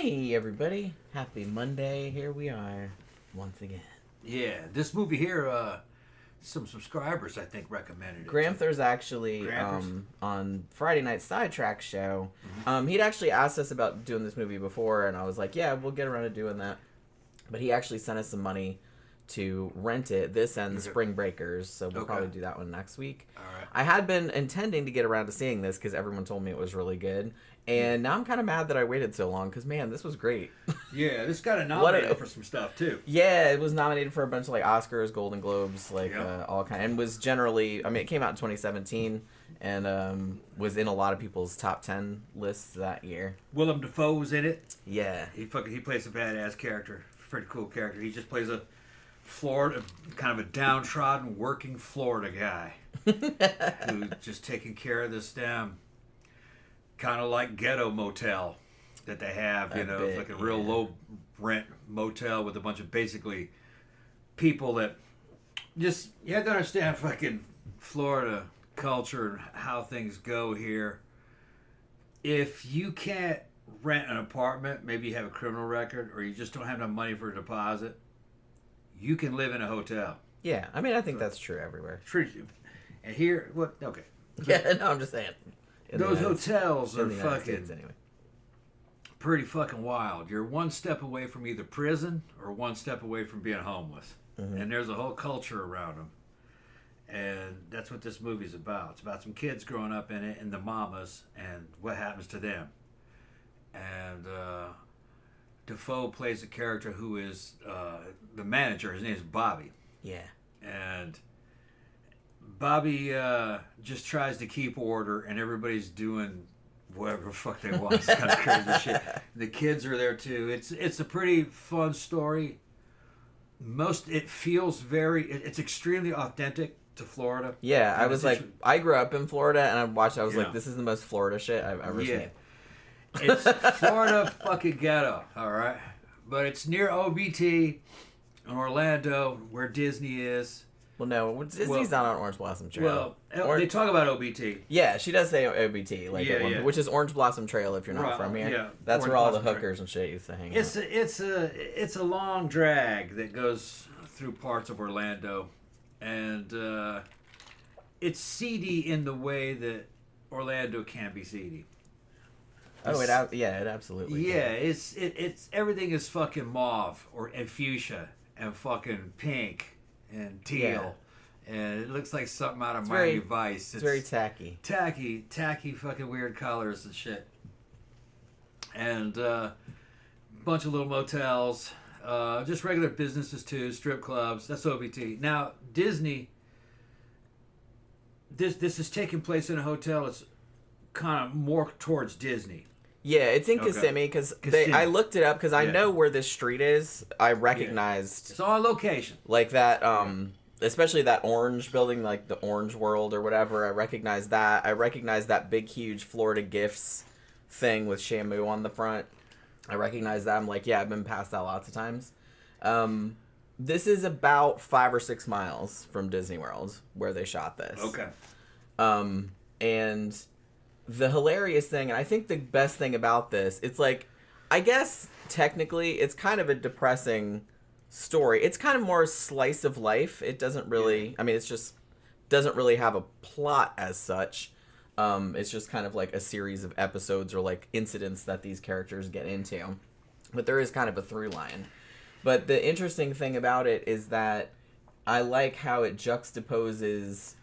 Hey everybody, happy Monday, here we are, once again. Yeah, this movie here, some subscribers I think recommended it. Gramthars actually, on Friday Night Sidetrack show, he'd actually asked us about doing this movie before, and I was like, yeah, we'll get around to doing that. But he actually sent us some money to rent it this and Spring Breakers, so we'll probably do that one next week. All right. I had been intending to get around to seeing this because everyone told me it was really good. And now I'm kind of mad that I waited so long because, man, this was great. Yeah, this got nominated for some stuff, too. Yeah, it was nominated for a bunch of, like, Oscars, Golden Globes, like, all kind. And was generally, I mean, it came out in 2017 and was in a lot of people's top 10 lists that year. Willem Dafoe was in it. Yeah. He plays a badass character. Pretty cool character. He just plays a Florida, kind of a downtrodden, working Florida guy who's just taking care of this damn kind of like ghetto motel that they have, it's like a real low rent motel with a bunch of basically people that just, you have to understand fucking Florida culture and how things go here. If you can't rent an apartment, maybe you have a criminal record or you just don't have enough money for a deposit, you can live in a hotel. Yeah, I mean, I think that's true everywhere. True. And here, what? Okay. Yeah, no, I'm just saying. Those hotels are fucking anyway. Pretty fucking wild. You're one step away from either prison or one step away from being homeless. Mm-hmm. And there's a whole culture around them. And that's what this movie's about. It's about some kids growing up in it and the mamas and what happens to them. And Dafoe plays a character who is the manager. His name is Bobby. Yeah. And Bobby just tries to keep order, and everybody's doing whatever the fuck they want. It's kind of crazy shit. The kids are there too. It's a pretty fun story. It feels it's extremely authentic to Florida. Yeah, I was like, I grew up in Florida, and I watched. I was like, this is the most Florida shit I've ever seen. It's Florida fucking ghetto, all right, but it's near OBT in Orlando, where Disney is. Well, no, Disney's not on Orange Blossom Trail. Well, they talk about OBT. Yeah, she does say OBT, which is Orange Blossom Trail if you're not from here. Yeah, that's where all the hookers and shit used to hang out. It's a long drag that goes through parts of Orlando, and it's seedy in the way that Orlando can be seedy. It absolutely. Yeah, it's everything is fucking mauve and fuchsia and fucking pink and teal, and it looks like something out of Miami Vice. It's very tacky. Tacky fucking weird colors and shit. And bunch of little motels, just regular businesses too, strip clubs. That's OBT. Now Disney, this is taking place in a hotel. It's kind of more towards Disney. Yeah, it's in Kissimmee because I looked it up because I know where this street is. I recognized it's on location, like that, especially that orange building, like the Orange World or whatever. I recognized that. I recognized that big, huge Florida Gifts thing with Shamu on the front. I recognize that. I'm like, yeah, I've been past that lots of times. This is about 5 or 6 miles from Disney World where they shot this. Okay. And the hilarious thing, and I think the best thing about this, it's like, I guess technically it's kind of a depressing story. It's kind of more slice of life. It doesn't really, I mean, it's just doesn't really have a plot as such. It's just kind of like a series of episodes or like incidents that these characters get into. But there is kind of a through line. But the interesting thing about it is that I like how it juxtaposes,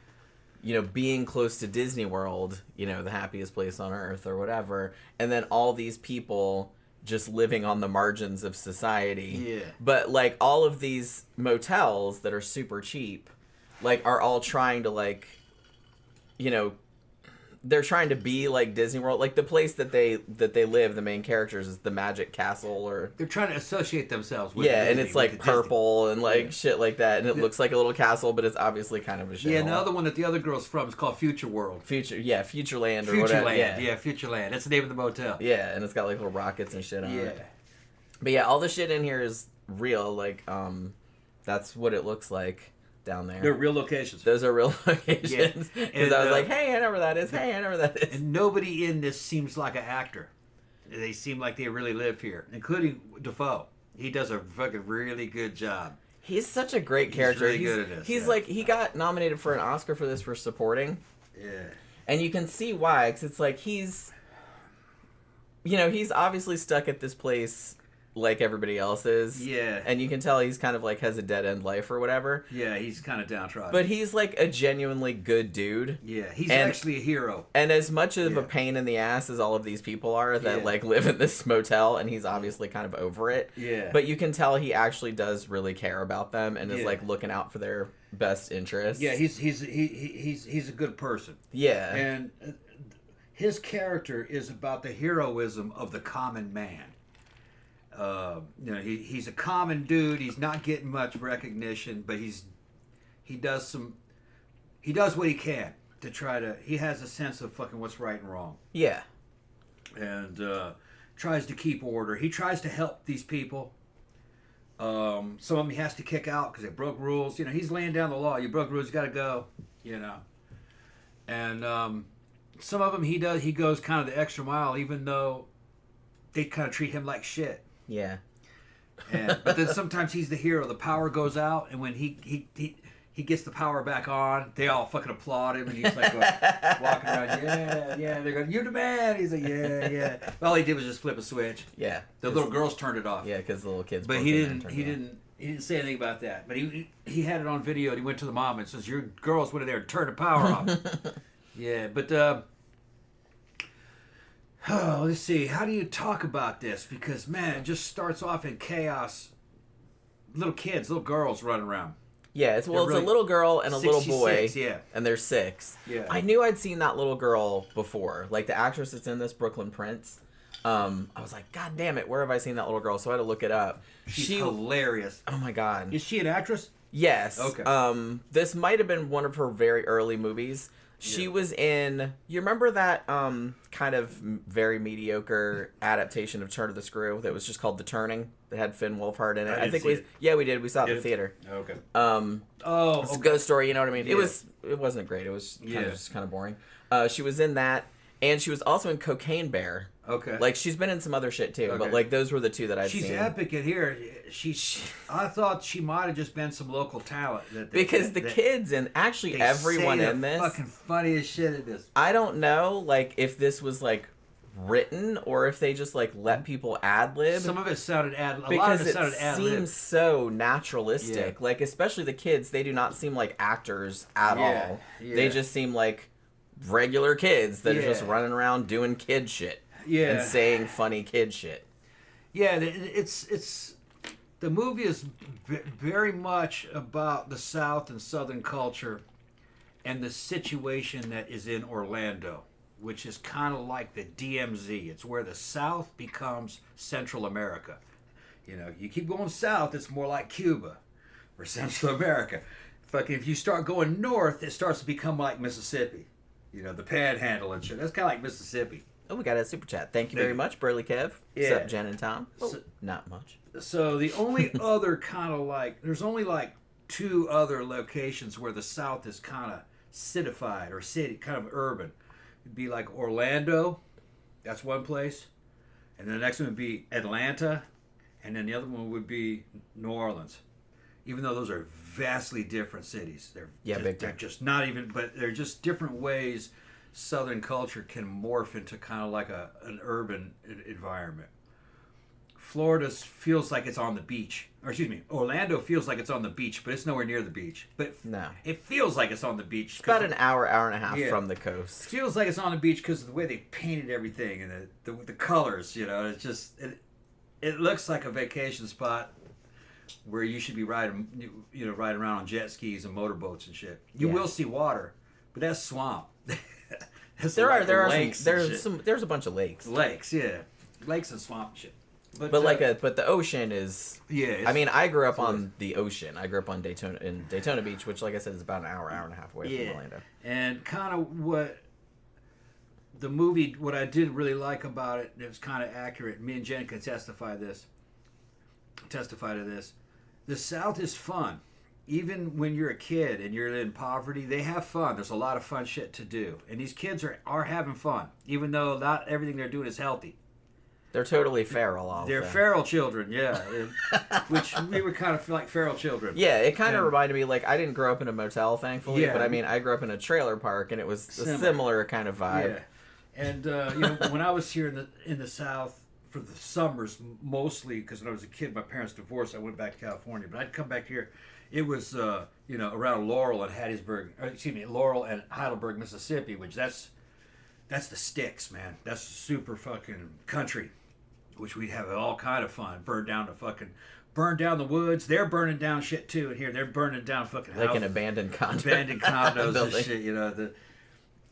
being close to Disney World, the happiest place on earth or whatever, and then all these people just living on the margins of society. Yeah. But, like, all of these motels that are super cheap, like, are all trying to, they're trying to be like Disney World. Like, the place that they live, the main characters, is the Magic Castle, or they're trying to associate themselves with Disney, and it's like purple and like shit like that, and it looks like a little castle, but it's obviously kind of a shit. Yeah, and the other one that the other girl's from is called Future World. Futureland or whatever. Futureland. That's the name of the motel. Yeah, and it's got like little rockets and shit on it. Yeah. But yeah, all the shit in here is real. Like, that's what it looks like down there. They're real locations. Those are real locations. Because I was like, hey, I know where that is. Hey, I know where that is. And nobody in this seems like an actor. They seem like they really live here, including Defoe. He does a fucking really good job. He's such a great character. He's really good at this. He's like, he got nominated for an Oscar for this for supporting. Yeah. And you can see why, because it's like he's obviously stuck at this place like everybody else is. Yeah. And you can tell he's kind of like has a dead-end life or whatever. Yeah, he's kind of downtrodden. But he's like a genuinely good dude. Yeah, he's actually a hero. And as much of a pain in the ass as all of these people are that like live in this motel, and he's obviously kind of over it. Yeah. But you can tell he actually does really care about them and is like looking out for their best interests. Yeah, he's a good person. Yeah. And his character is about the heroism of the common man. He's a common dude. He's not getting much recognition, but he does what he can to try to. He has a sense of fucking what's right and wrong. Yeah, and tries to keep order. He tries to help these people. Some of them he has to kick out because they broke rules. He's laying down the law. You broke rules, you got to go. And some of them he goes kind of the extra mile, even though they kind of treat him like shit. Yeah. But then sometimes he's the hero. The power goes out, and when he gets the power back on, they all fucking applaud him, and he's like walking around, yeah. They're going, "You're the man." He's like, yeah. All he did was just flip a switch. Yeah. The little girls turned it off. Yeah, because the little kids. But he didn't say anything about that. But he had it on video, and he went to the mom and says, "Your girls went in there and turned the power off." Yeah, but. Oh, let's see. How do you talk about this? Because, man, it just starts off in chaos. Little kids, little girls running around. Yeah, it's a little girl and a little boy. Yeah. And they're 6. Yeah. I knew I'd seen that little girl before. Like, the actress that's in this, Brooklyn Prince. I was like, God damn it, where have I seen that little girl? So I had to look it up. She's hilarious. Oh, my God. Is she an actress? Yes. Okay. This might have been one of her very early movies. She was in. You remember that kind of very mediocre adaptation of Turn of the Screw that was just called The Turning that had Finn Wolfhard in it? I think we did. We saw it in the theater. Okay. It's a ghost story. You know what I mean? Yeah. It wasn't great. It was kind of boring. She was in that, and she was also in Cocaine Bear. Okay. Like, she's been in some other shit too, but like those were the two that I'd seen. She's epic in here. I thought she might have just been some local talent. Because the kids and actually everyone in this fucking funny as shit at this. I don't know, like, if this was like written or if they just like let people ad lib. Some of it sounded ad lib. Because it seems so naturalistic. Yeah. Like, especially the kids, they do not seem like actors at all. Yeah. They just seem like regular kids that are just running around doing kid shit. Yeah. And saying funny kid shit. Yeah, it's the movie is very much about the South and Southern culture and the situation that is in Orlando, which is kind of like the DMZ. It's where the South becomes Central America. You keep going south, it's more like Cuba or Central America. Fucking, if you start going north, it starts to become like Mississippi. The Panhandle and shit. That's kind of like Mississippi. Oh, we got a super chat. Thank you very much, Burley Kev. Yeah. What's up, Jen and Tom? Not much. So the only other kind of like, there's only like 2 other locations where the South is kind of citified or city, kind of urban. It'd be like Orlando, that's one place, and then the next one would be Atlanta, and then the other one would be New Orleans. Even though those are vastly different cities, they're just not even, but they're just different ways Southern culture can morph into kind of like an urban environment. Florida feels like it's on the beach. Or excuse me, Orlando feels like it's on the beach, but it's nowhere near the beach. But no, it feels like it's on the beach. It's about an hour and a half from the coast. It feels like it's on the beach because of the way they painted everything and the colors. It's just it looks like a vacation spot where you should be riding around on jet skis and motorboats and shit. You will see water, but that's swamp. There's a bunch of lakes. Lakes and swamp and shit. But the ocean is. Yeah. I mean, I grew up on the ocean. I grew up on Daytona Beach, which, like I said, is about an hour and a half away from Orlando. And kind of what the movie, what I did really like about it, it was kind of accurate. Me and Jen can testify to this. The South is fun. Even when you're a kid and you're in poverty, they have fun. There's a lot of fun shit to do. And these kids are having fun, even though not everything they're doing is healthy. They're totally feral. Also. They're feral children, yeah. Which we were kind of like feral children. Yeah, it kind of reminded me, like, I didn't grow up in a motel, thankfully, Yeah. but I mean, I grew up in a trailer park, and it was a similar kind of vibe. Yeah. And, you know, when I was here in the South for the summers, mostly, because when I was a kid, my parents divorced, I went back to California, but I'd come back here. It was, you know, around Laurel and Laurel and Heidelberg, Mississippi, which that's the sticks, man. That's super fucking country, which we have all kind of fun. Burn down the woods. They're burning down shit too. And here they're burning down fucking houses. Like an abandoned condo. Abandoned condos and shit. You know,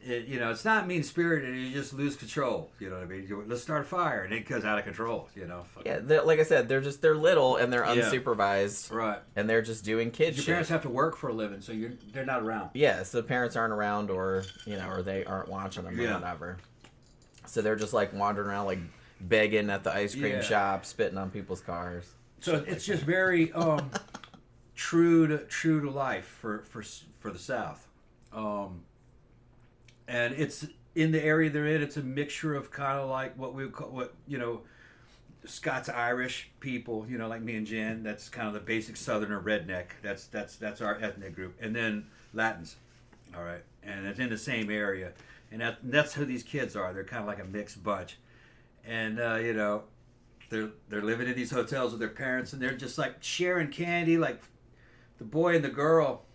you know, it's not mean spirited. You just lose control. You know what I mean? Let's start a fire, and it goes out of control. You know. Yeah, like I said, they're little and they're unsupervised. Right. And they're just doing kid Your shit. parents have to work for a living, so they're not around. Yeah, so parents aren't around, or you know, or they aren't watching them or whatever. So they're just like wandering around, like begging at the ice cream shop, spitting on people's cars. So it's just very true to life for the South, and it's in the area they're in. It's a mixture of kind of like what you know, Scots Irish people, you know, like me and Jen. That's kind of the basic Southerner redneck. That's our ethnic group, and then Latins. All right, and it's in the same area, and that's who these kids are. They're kind of like a mixed bunch, and you know. They're living in these hotels with their parents, and they're just like sharing candy. Like the boy and the girl,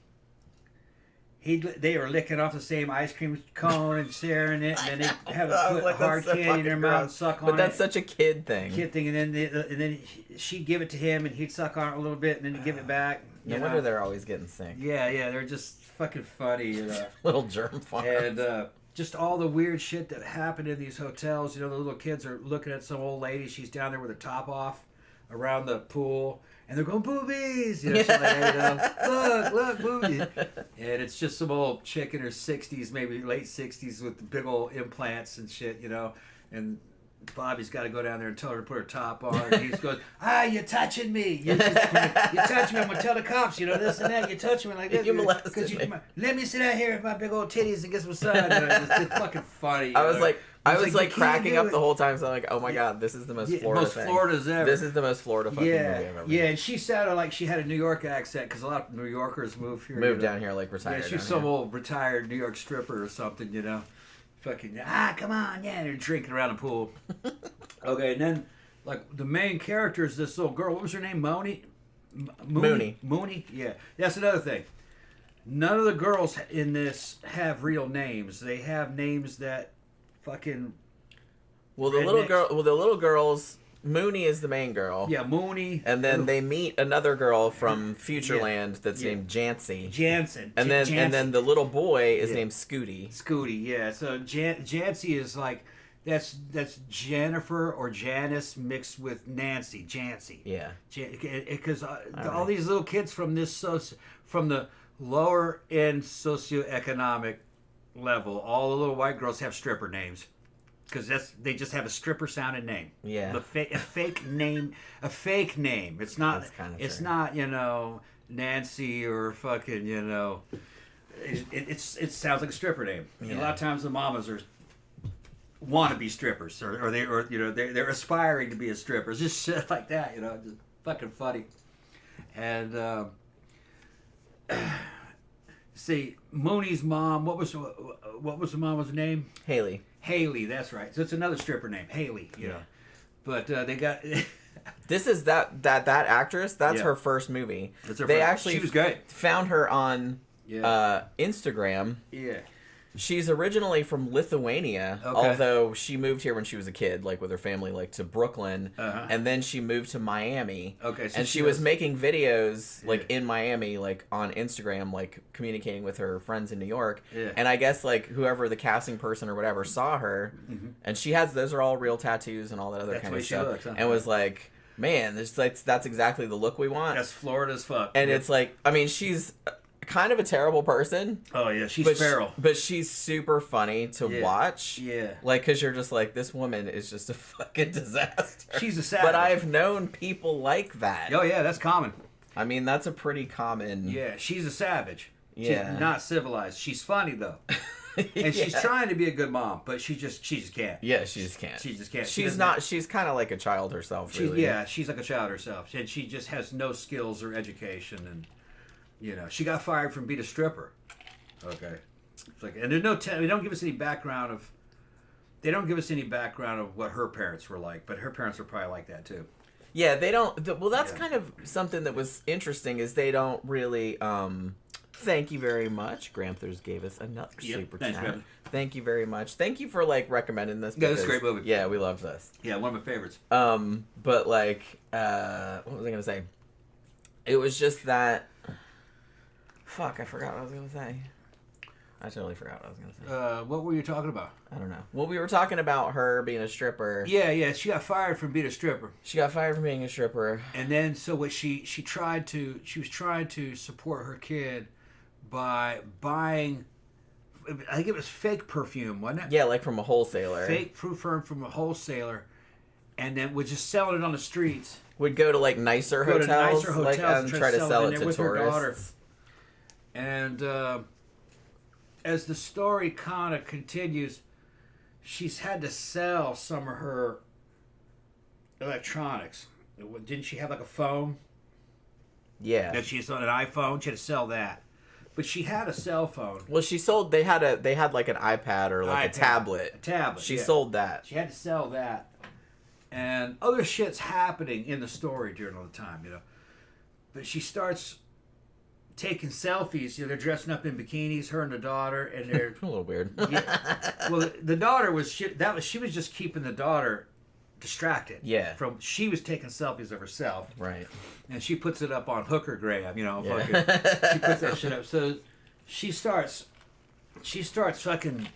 they were licking off the same ice cream cone and sharing it, and then they have a like, hard candy in their mouth and suck on it. But that's such a kid thing. And then she'd give it to him, and he'd suck on it a little bit, and then he'd give it back. No wonder they're always getting sick. Yeah, they're just fucking funny. You know? Little germ farms. And just all the weird shit that happened in these hotels. You know, the little kids are looking at some old lady. She's down there with her top off around the pool, and they're going, boobies! You know, so like, you know, look, boobies! And it's just some old chick in her 60s, maybe late 60s, with the big old implants and shit, you know. And Bobby's got to go down there and tell her to put her top on. And he just goes, you're touching me. You're touching me. I'm going to tell the cops, you know, this and that. You're touching me like this. You molested me. Let me sit out here with my big old titties and get some sun. You know, it's fucking funny. I was like cracking up it. the whole time. So I'm like, oh my God, this is the most Florida most thing. Florida's ever. This is the most Florida fucking movie I've ever Yeah, and she sounded like she had a New York accent because a lot of New Yorkers move here. Moved down here, like retired. Yeah, she's some old retired New York stripper or something, you know. Fucking, come on, yeah, they're drinking around the pool. Okay, and then, like, the main character is this little girl. What was her name? Mooney? Mooney? Yeah. That's another thing. None of the girls in this have real names. They have names that fucking... Well, the little girls... Mooney is the main girl. Yeah, Mooney. And then they meet another girl from Futureland that's named Jancy. Jansen. And then the little boy is named Scooty. Scooty, yeah. So Jancy is like that's Jennifer or Janice mixed with Nancy. Jancy. Yeah. Because all these little kids from the lower end socioeconomic level, all the little white girls have stripper names. Because they just have a stripper sounding name. Yeah. A fake name. It's not. It's not, you know, Nancy or fucking, you know. It sounds like a stripper name. Yeah. And a lot of times the mamas want to be strippers, or you know they're aspiring to be a stripper. It's just shit like that, you know, just fucking funny. And see, Mooney's mom. What was the mom's name? Haley, that's right. So it's another stripper name, Haley. You know. But they got. This is that actress. That's her first movie. Actually she was great. Found her on Instagram. Yeah. She's originally from Lithuania, although she moved here when she was a kid, like with her family, like to Brooklyn, and then she moved to Miami. Okay, so and she was making videos like in Miami, like on Instagram, like communicating with her friends in New York. Yeah. And I guess like whoever the casting person or whatever saw her, and she has those are all real tattoos and all that other kind of stuff, looks, and was like, man, that's exactly the look we want. That's Florida as fuck. And it's like, I mean, she's kind of a terrible person. Oh yeah, she's feral. But she's super funny to watch. Yeah. Like, because you're just like, this woman is just a fucking disaster. She's a savage. But I've known people like that. Oh yeah, that's common. I mean, that's a pretty common... Yeah, she's a savage. Yeah. She's not civilized. She's funny, though. And she's trying to be a good mom, but she just can't. Yeah, she just can't. She just can't. She's not. She's kind of like a child herself. Really. She's like a child herself, and she just has no skills or education, and she got fired from being a stripper. Okay, it's like, and there's no. They don't give us any background of. They don't give us any background of what her parents were like, but her parents were probably like that too. Yeah, they don't. Well, that's kind of something that was interesting. Is they don't really. Thank you very much. Gramthars gave us another super chat. Graham. Thank you very much. Thank you for recommending this. Yeah, this is a great movie. Yeah, we love this. Yeah, one of my favorites. But what was I gonna say? It was just that. Fuck, I forgot what I was gonna say. I totally forgot what I was gonna say. What were you talking about? I don't know. Well, we were talking about her being a stripper. Yeah. She got fired from being a stripper. She got fired from being a stripper. And then, so what she was trying to support her kid by buying, I think it was fake perfume, wasn't it? Yeah, like from a wholesaler. Fake perfume from a wholesaler, and then was just selling it on the streets. Would go to nicer hotels, and try to sell it to with tourists. Her daughter. And as the story kind of continues, she's had to sell some of her electronics. Didn't she have a phone? Yeah. That she's on an iPhone. She had to sell that, but she had a cell phone. Well, she sold. They had an iPad or a tablet. A tablet. She sold that. She had to sell that, and other shit's happening in the story during all the time, But she starts taking selfies. They're dressing up in bikinis, her and the daughter, and they're a little weird. Well, the daughter she was just keeping the daughter distracted. Yeah. She was taking selfies of herself. Right. And she puts it up on Hookergram, Yeah. She puts that shit up. So she starts fucking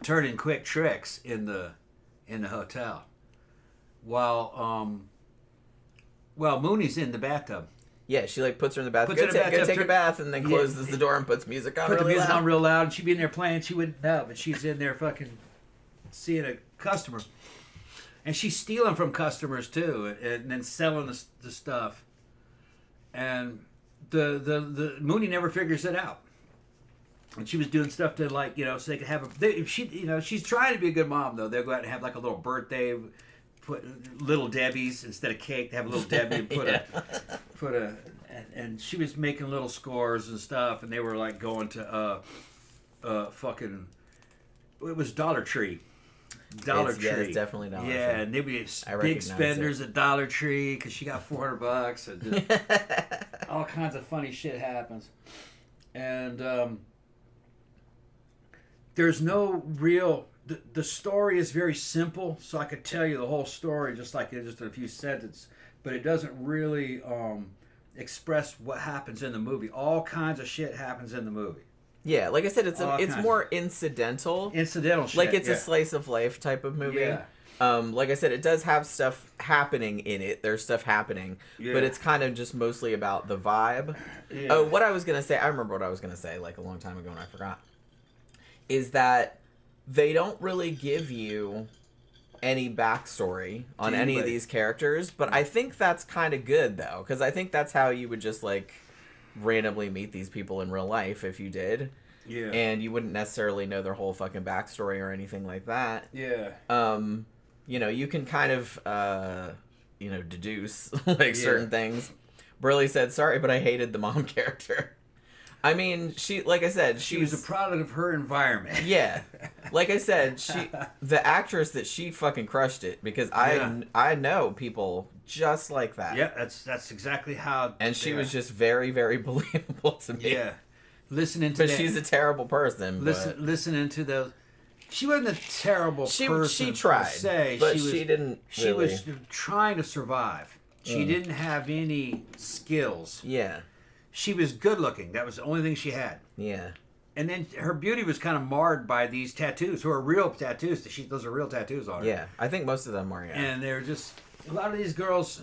turning quick tricks in the hotel. While Mooney's in the bathtub. Yeah, she puts her in the bath. Puts her in the bathtub, Go take a bath, and then closes the door and puts music on. Put the music on real loud, and she'd be in there playing. She wouldn't know, but she's in there fucking seeing a customer, and she's stealing from customers too, and then selling the stuff. And the Mooney never figures it out. And she was doing stuff to so they could have she's trying to be a good mom though. They'll go out and have a little birthday. Put little Debbie's instead of cake. They have a little Debbie and and she was making little scores and stuff, and they were going to fucking, it was Dollar Tree. Dollar Tree. Yeah, it's definitely Dollar Tree. Yeah, and they'd be big spenders at Dollar Tree because she got $400 and just, all kinds of funny shit happens. And there's no real. The story is very simple, so I could tell you the whole story just in a few sentences, but it doesn't really express what happens in the movie. All kinds of shit happens in the movie. Yeah, like I said, it's more incidental. Incidental shit. It's a slice of life type of movie. Yeah. Like I said, it does have stuff happening in it. There's stuff happening, but it's kind of just mostly about the vibe. Yeah. Oh, what I was gonna say, I remember what I was gonna say a long time ago and I forgot. Is that they don't really give you any backstory on any of these characters, but I think that's kind of good though, because I think that's how you would just randomly meet these people in real life if you did. Yeah. And you wouldn't necessarily know their whole fucking backstory or anything like that. Yeah. You can kind of deduce certain things. Burley said, "Sorry, but I hated the mom character." I mean, she was a product of her environment. Yeah. Like I said, the actress she fucking crushed it, because I know people just like that. Yeah, that's exactly how. And she was just very, very believable to me. Yeah. Listening to but she's a terrible person. Listening to those. She wasn't a terrible person. She tried, but she didn't. She was trying to survive. She didn't have any skills. Yeah. She was good looking. That was the only thing she had. Yeah. And then her beauty was kind of marred by these tattoos, who are real tattoos. Those are real tattoos on her. Yeah, I think most of them are. Yeah. And they're just a lot of these girls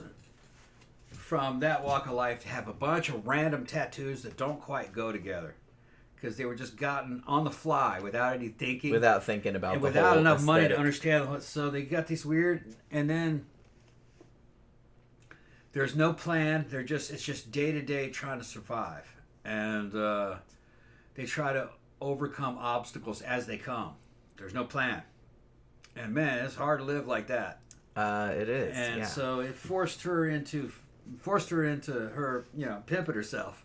from that walk of life have a bunch of random tattoos that don't quite go together because they were just gotten on the fly without any thinking, without thinking about, and the without whole enough aesthetic. money to understand. So they got these weird, and then there's no plan. It's just day to day trying to survive, and they try to overcome obstacles as they come. There's no plan. And man, it's hard to live like that. It is. And so it forced her into her, pimping herself,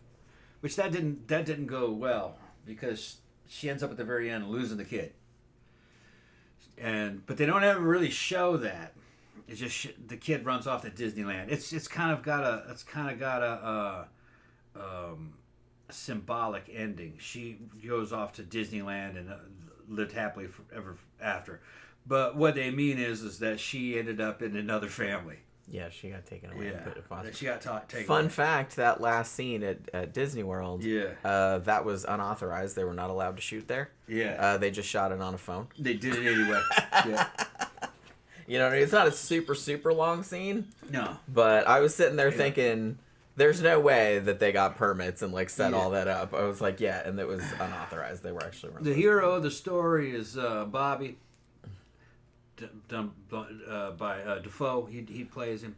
which that didn't go well because she ends up at the very end losing the kid. But they don't ever really show that. It's just the kid runs off to Disneyland. It's kind of got a symbolic ending. She goes off to Disneyland and lived happily forever after. But what they mean is that she ended up in another family. Yeah, she got taken away. Yeah, she got taken Fun away. fact, that last scene at Disney World, that was unauthorized. They were not allowed to shoot there. Yeah. They just shot it on a phone. They did it anyway. Yeah. You know what I mean? It's not a super, super long scene. No. But I was sitting there thinking, there's no way that they got permits and set all that up. I was like, yeah, and it was unauthorized. They were actually running. The hero of the story is Bobby, done by Defoe. He plays him.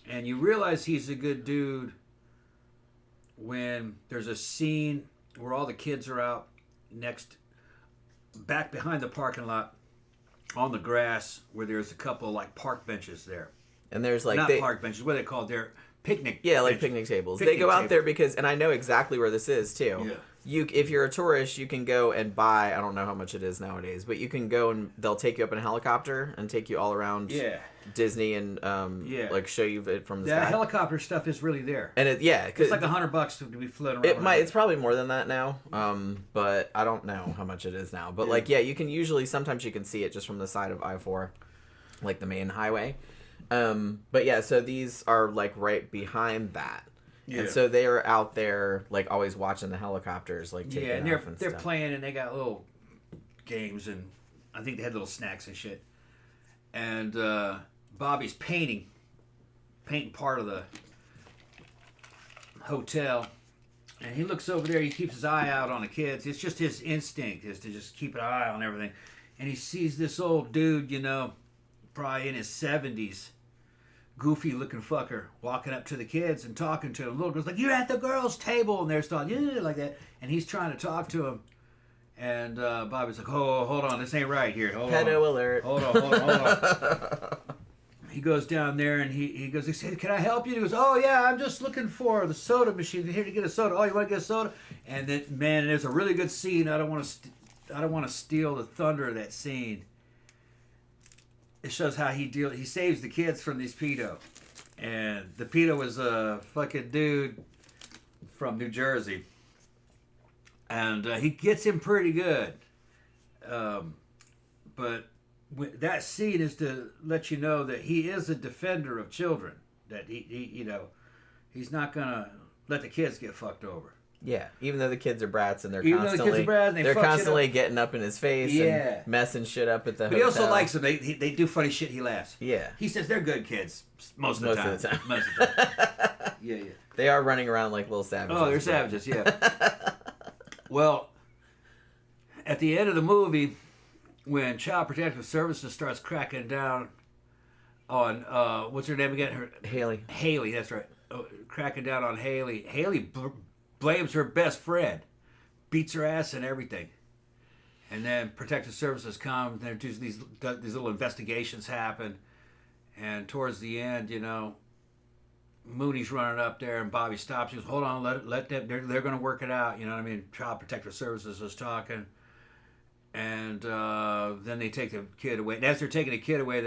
And you realize he's a good dude when there's a scene where all the kids are out back behind the parking lot on the grass where there's a couple park benches there. And there's park benches, what are they called? They're picnic benches. Picnic tables. They go out there because, and I know exactly where this is too. Yeah. If you're a tourist, you can go and buy, I don't know how much it is nowadays, but you can go and they'll take you up in a helicopter and take you all around Disney and show you it from the sky. That helicopter stuff is really there. And it's like $100 to be floating around. It's probably more than that now. But I don't know how much it is now. But you can sometimes you can see it just from the side of I-4, the main highway. But yeah, so these are right behind that. Yeah. And so they are out there always watching the helicopters taking and off and they're stuff. playing and they got little games and I think they had little snacks and shit. And Bobby's painting part of the hotel, and he looks over there. He keeps his eye out on the kids. It's just his instinct is to just keep an eye on everything. And he sees this old dude, probably in his 70s. Goofy looking fucker walking up to the kids and talking to them. Little girl's like, "You're at the girls' table," and they're talking like that. And he's trying to talk to him, and Bobby's like, "Oh, hold on, this ain't right here. Hold on. Pedo alert. Hold on." He goes down there and he goes, he said, "Can I help you?" He goes, "Oh yeah, I'm just looking for the soda machine. I'm here to get a soda." "Oh, you want to get a soda?" And then, man, there's a really good scene. I don't want to steal the thunder of that scene. It shows how he saves the kids from these pedo. And the pedo was a fucking dude from New Jersey. And he gets him pretty good. But that scene is to let you know that he is a defender of children. That he's not going to let the kids get fucked over. Yeah, even though the kids are brats and they're they're constantly getting up in his face and messing shit up at the hotel. But he also likes them. They do funny shit. He laughs. Yeah. He says they're good kids most of the time. Most of the time. Yeah. They are running around like little savages. Oh, they're savages, yeah. Well, at the end of the movie, when Child Protective Services starts cracking down on, what's her name again? Haley, that's right. Cracking down on Haley. Haley blames her best friend, beats her ass and everything. And then Protective Services come, and these little investigations happen. And towards the end, Mooney's running up there, and Bobby stops. He goes, "Hold on, let them. They're going to work it out." You know what I mean? Child Protective Services was talking, and then they take the kid away. And as they're taking the kid away,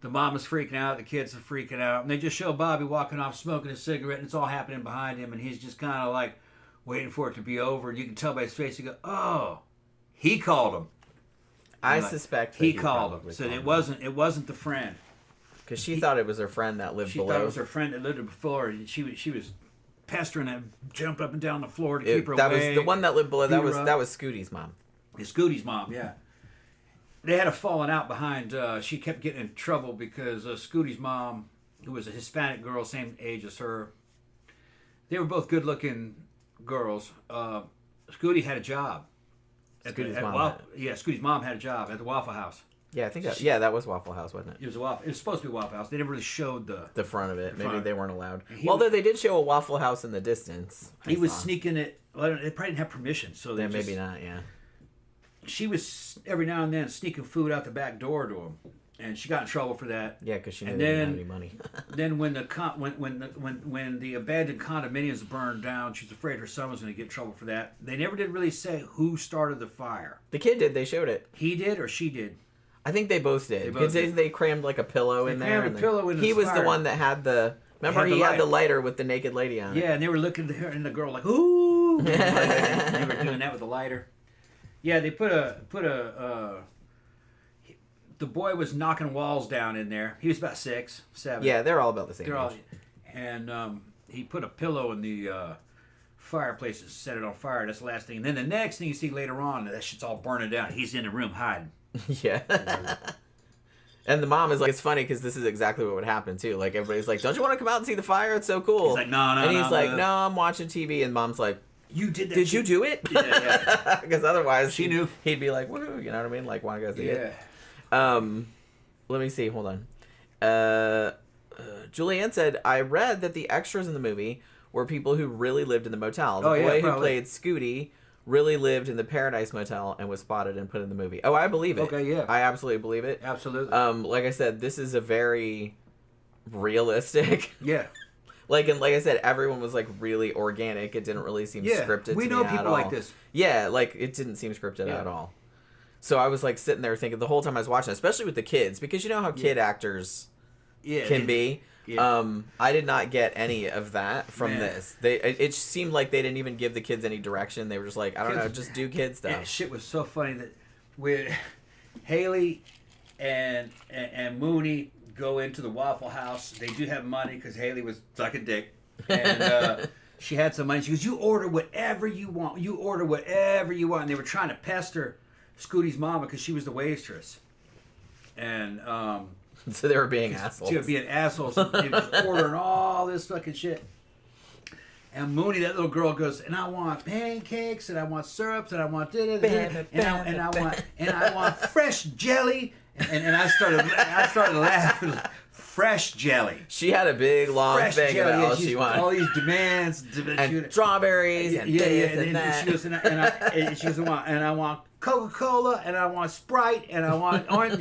the mom is freaking out, the kids are freaking out, and they just show Bobby walking off, smoking a cigarette, and it's all happening behind him, and he's just kind of waiting for it to be over. And you can tell by his face, you go, "Oh, he called him." I suspect he called him. So it wasn't the friend. Because she thought it was her friend that lived below. She thought it was her friend that lived before, and she was pestering him, jumped up and down the floor to keep her away. That was the one that lived below. That was Scooty's mom. It's Scooty's mom, yeah. They had a falling out behind. She kept getting in trouble because Scooty's mom, who was a Hispanic girl, same age as her, they were both good-looking girls. Scooty had a job. Scooty's mom had a job at the Waffle House. Yeah, I think that was Waffle House, wasn't it? It was It was supposed to be Waffle House. They never really showed the front of it. Maybe they weren't allowed. Although they did show a Waffle House in the distance. He was sneaking it. Well, they probably didn't have permission, so they maybe not. Yeah. She was every now and then sneaking food out the back door to him, and she got in trouble for that. Yeah, because she knew they didn't have any money. Then when the abandoned condominiums burned down, she was afraid her son was going to get in trouble for that. They never did really say who started the fire. The kid did. They showed it. He did, or she did. I think they both did. Because they crammed like a pillow in there. He was the one that had the... Remember, he had the lighter with the naked lady on it. Yeah, and they were looking at her and the girl like, ooh! They were doing that with the lighter. Yeah, they put a the boy was knocking walls down in there. He was about 6, 7. Yeah, they're all about the same age. And he put a pillow in the fireplace and set it on fire. That's the last thing. And then the next thing you see later on, that shit's all burning down. He's in the room hiding. Yeah. And the mom is like, it's funny because this is exactly what would happen too. Like, everybody's like, don't you want to come out and see the fire? It's so cool. He's like, no. And he's like, no, I'm watching TV. And mom's like, you did that. Did you do it? Yeah. Because otherwise, she knew. He'd be like, woo, you know what I mean? Like, want to go see it? Let me see. Hold on. Julianne said, I read that the extras in the movie were people who really lived in the motel. The boy who played Scooty really lived in the Paradise Motel and was spotted and put in the movie. Oh, I believe it. Okay, yeah. I absolutely believe it. Absolutely. Like I said, this is a very realistic. Yeah. Like I said, everyone was like really organic. It didn't really seem scripted. We know people like this. Yeah, like it didn't seem scripted at all. So I was like sitting there thinking the whole time I was watching, especially with the kids, because you know how kid actors can be. Yeah. I did not get any of that from this. It seemed like they didn't even give the kids any direction. They were just like, I don't know, just do kid stuff. And shit was so funny that with Haley and Mooney go into the Waffle House. They do have money because Haley was sucking dick, and she had some money. She goes, "You order whatever you want. You order whatever you want." And they were trying to pester Scooty's mama because she was the waitress, and so they were being assholes. She was being assholes. They were just ordering all this fucking shit. And Mooney, that little girl, goes, and I want pancakes, and I want syrups, and I want and I want fresh jelly. And I started laughing. Fresh jelly. She had a big long thing about all she wanted. All these demands. And strawberries and this and that. She goes, and I want Coca-Cola, and I want Sprite, and I want orange.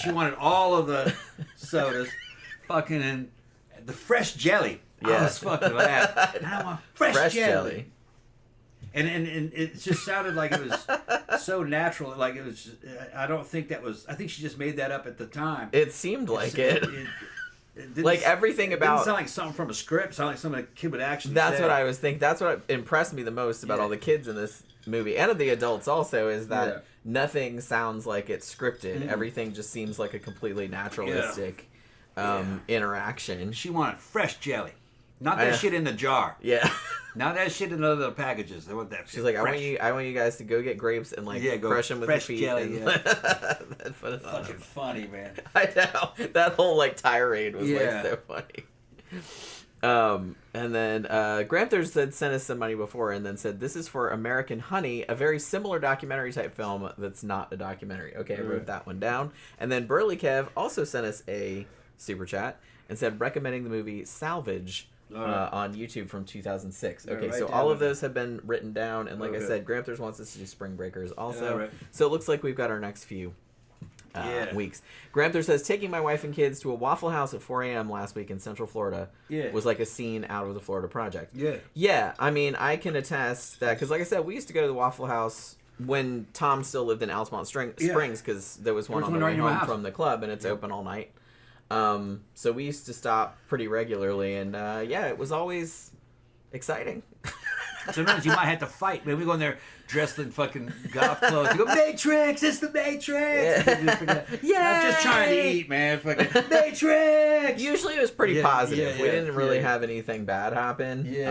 She wanted all of the sodas. Fucking and the fresh jelly. Yeah. I was fucking laughing. And I want fresh jelly. And it just sounded like it was so natural. Like it was. I don't think that was. I think she just made that up at the time. It seemed like it like everything about. It didn't sound like something from a script. It sounded like something a kid would actually. That's say. What I was thinking. That's what impressed me the most about all the kids in this movie and of the adults also is that nothing sounds like it's scripted. Mm-hmm. Everything just seems like a completely naturalistic interaction. She wanted fresh jelly. Not that shit in the jar. Yeah. Not that shit in other packages. They want that. She's like, I want you guys to go get grapes and like crush them with your feet. Jelly, and that's fucking funny, man. I know that whole like tirade was like so funny. And then Gramthars had sent us some money before, and then said this is for American Honey, a very similar documentary type film that's not a documentary. Okay, I wrote that one down. And then Burley Kev also sent us a super chat and said recommending the movie Salvage. On YouTube from 2006. Okay, so all of those have been written down, and like I said, Gramthars wants us to do Spring Breakers also. So it looks like we've got our next few weeks. Gramthars says, taking my wife and kids to a Waffle House at 4 a.m. last week in Central Florida was like a scene out of the Florida Project. Yeah, I mean, I can attest that, because like I said, we used to go to the Waffle House when Tom still lived in Altamont Springs, because there was one on the way home from the club, and it's open all night. So we used to stop pretty regularly, and it was always exciting. Sometimes you might have to fight. Man, we go in there dressed in fucking goth clothes. You go, Matrix! It's the Matrix! I'm just trying to eat, man. Fucking Matrix! Usually it was pretty positive. We didn't really have anything bad happen. You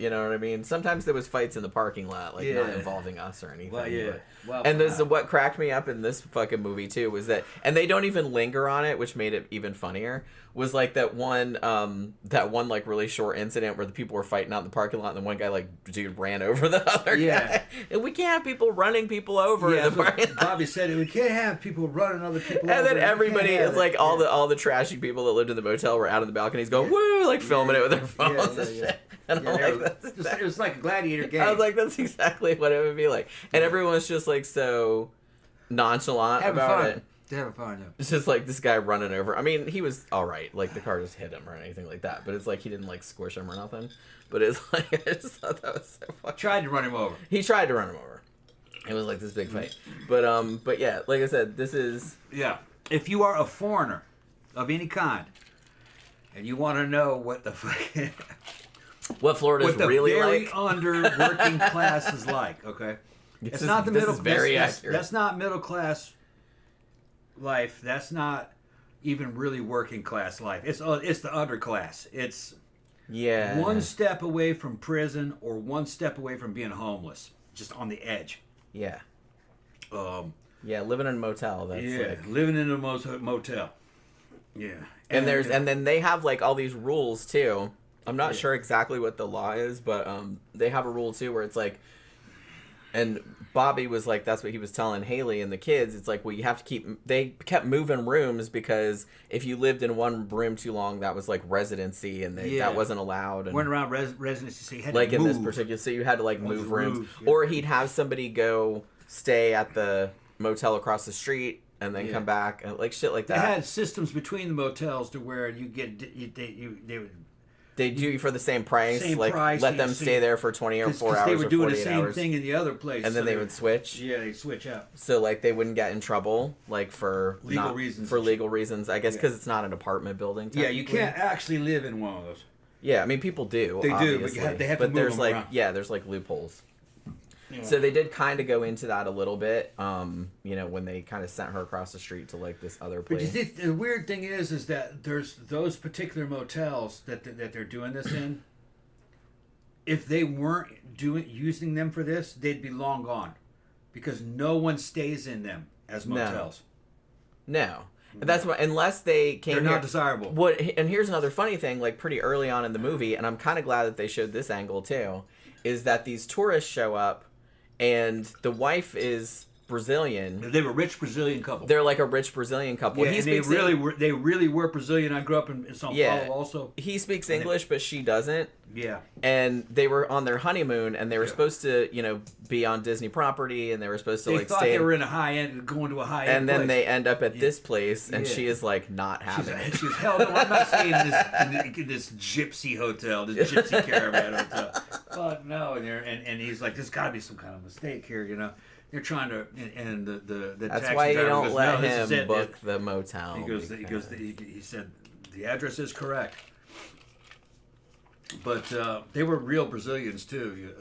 know what I mean? Sometimes there was fights in the parking lot, like not involving us or anything. What cracked me up in this fucking movie too was that, and they don't even linger on it, which made it even funnier, was like that one like really short incident where the people were fighting out in the parking lot, and the one guy like dude ran over the other Yeah. guy. And we can't have people running people over. Yeah, in the parking lot. Bobby said we can't have people running other people over. And then everybody, We can't have it's like it. all the trashy people that lived in the motel were out on the balconies going, woo, like filming it with their phones and shit. And I'm like, it was like a gladiator game. I was like, that's exactly what it would be like. And everyone's just like so nonchalant having about fun. it. They're having fun, yeah. It's just like this guy running over. I mean, he was all right. Like the car just hit him or anything like that. But it's like he didn't like squish him or nothing. But it's like I just thought that was so funny. Tried to run him over. He tried to run him over. It was like this big fight. But yeah, like I said, this is If you are a foreigner of any kind, and you want to know what the fuck, what Florida's what the really very like. under working class is like. Okay, it's not the middle. This is very accurate. That's not middle class life. That's not even really working class life. It's the underclass. It's one step away from prison or one step away from being homeless, just on the edge. Yeah. Yeah, living in a motel. That's like living in a motel. Yeah, and then they have like all these rules too. I'm not sure exactly what the law is, but they have a rule too where it's like, and Bobby was like, that's what he was telling Haley and the kids. It's like, well, you have to keep. They kept moving rooms because if you lived in one room too long, that was like residency, and that wasn't allowed. And went around residency, so you had like to in move. this particular, so you had to like move rooms, yeah. or he'd have somebody go stay at the motel across the street and then come back and like shit like that. They had systems between the motels to where you get they do you for the same price, price, let them stay there for 24 hours they were or doing 48 the same hours. thing in the other place, and then they would switch. Yeah, they'd switch out. So like they wouldn't get in trouble like for legal reasons. For legal reasons, I guess, because it's not an apartment building. Yeah, you can't actually live in one of those. Yeah, I mean people do. They obviously, do, but they have to move there's them like around. there's like loopholes. Yeah. So they did kind of go into that a little bit, when they kind of sent her across the street to like this other place. But you see, the weird thing is that there's those particular motels that they're doing this in. If they weren't using them for this, they'd be long gone, because no one stays in them as motels. No. That's what, unless they came. They're not desirable. And here's another funny thing, like pretty early on in the movie, and I'm kind of glad that they showed this angle too, is that these tourists show up, and the wife is Brazilian. They were a rich Brazilian couple. They're like a rich Brazilian couple. Yeah, and they really were Brazilian. I grew up in São Paulo also. He speaks English, but she doesn't. Yeah. And they were on their honeymoon, and they were supposed to, be on Disney property, and they were supposed to They like thought stay. they were in a high end, going to a high end. And then place. they end up at this place, and she is like not having it. She's hell no, I'm not staying in this gypsy hotel, this gypsy caravan hotel. Fuck no, and he's like, there's got to be some kind of mistake here, They're trying to, and the That's taxi why you driver don't goes, let no, this is him it. book the motel. He said the address is correct. But they were real Brazilians too,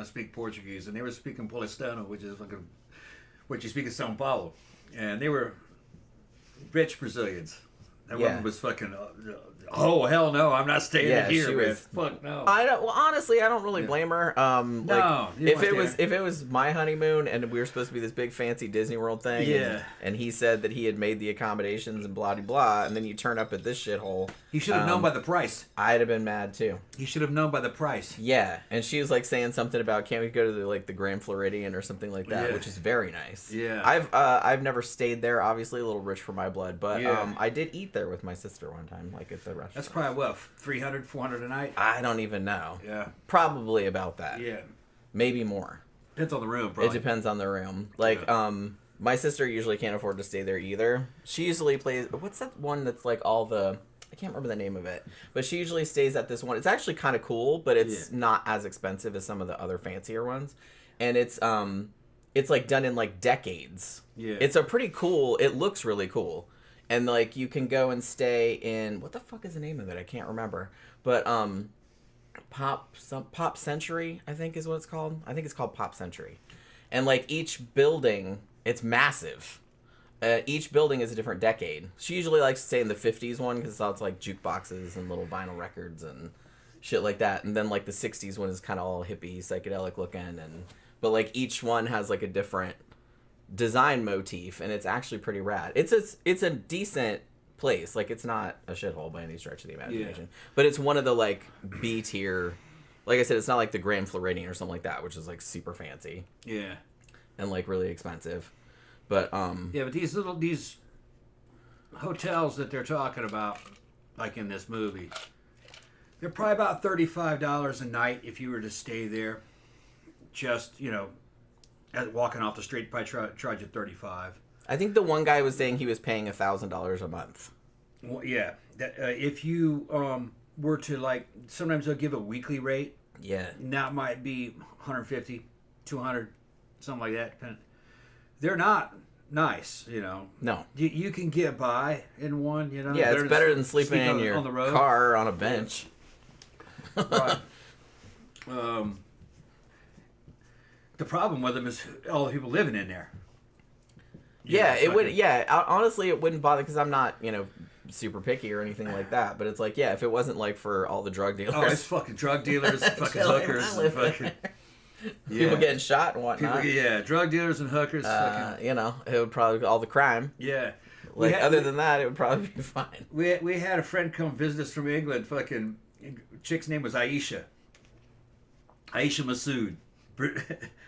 speak Portuguese, and they were speaking Paulistano, which is fucking what you speak in São Paulo, and they were rich Brazilians. That woman was fucking. Oh hell no! I'm not staying in here, man. Fuck no. Honestly, I don't really blame her. No, if it was my honeymoon and we were supposed to be this big fancy Disney World thing, and he said that he had made the accommodations and blah blah blah, and then you turn up at this shithole. He should have known by the price. I'd have been mad too. He should have known by the price. Yeah, and she was like saying something about, can't we go to the Grand Floridian or something like that, which is very nice. Yeah, I've never stayed there. Obviously, a little rich for my blood, but I did eat there with my sister one time, like at the restaurant. That's probably what, 300, 400 a night? I don't even know. Yeah. Probably about that. Yeah. Maybe more. Depends on the room, probably. It depends on the room. Like, my sister usually can't afford to stay there either. She usually plays, what's that one that's like all the, I can't remember the name of it, but she usually stays at this one. It's actually kind of cool, but it's not as expensive as some of the other fancier ones. And it's like done in like decades. Yeah. It's a pretty cool, it looks really cool. And like you can go and stay in, what the fuck is the name of it? I can't remember. But Pop Century, I think is what it's called. I think it's called Pop Century. And like each building, it's massive. Each building is a different decade. She usually likes to stay in the 50s one because it's like jukeboxes and little vinyl records and shit like that. And then like the 60s one is kind of all hippie, psychedelic looking. But like each one has like a different design motif, and it's actually pretty rad. It's a decent place. Like, it's not a shithole by any stretch of the imagination, but it's one of the like B tier like I said, it's not like the Grand Floridian or something like that, which is like super fancy. Yeah. And like really expensive. But yeah, but these hotels that they're talking about, like in this movie, they're probably about $35 a night if you were to stay there. Just, walking off the street, probably charge you $35. I think the one guy was saying he was paying $1,000 a month. Well, yeah, if you were to sometimes they'll give a weekly rate. Yeah. Now it might be 150, 200, something like that. They're not nice, No. You can get by in one, Yeah, it's better than sleeping in your on the road. car on a bench. Right. The problem with them is all the people living in there. Yeah, it would. Yeah, honestly, it wouldn't bother because I'm not, super picky or anything like that. But it's like, yeah, if it wasn't like for all the drug dealers. Oh, it's fucking drug dealers, fucking hookers, and fucking people getting shot and whatnot. Drug dealers and hookers. Fucking, it would probably be all the crime. Yeah. Other than that, it would probably be fine. We had a friend come visit us from England. Fucking chick's name was Aisha. Aisha Masood.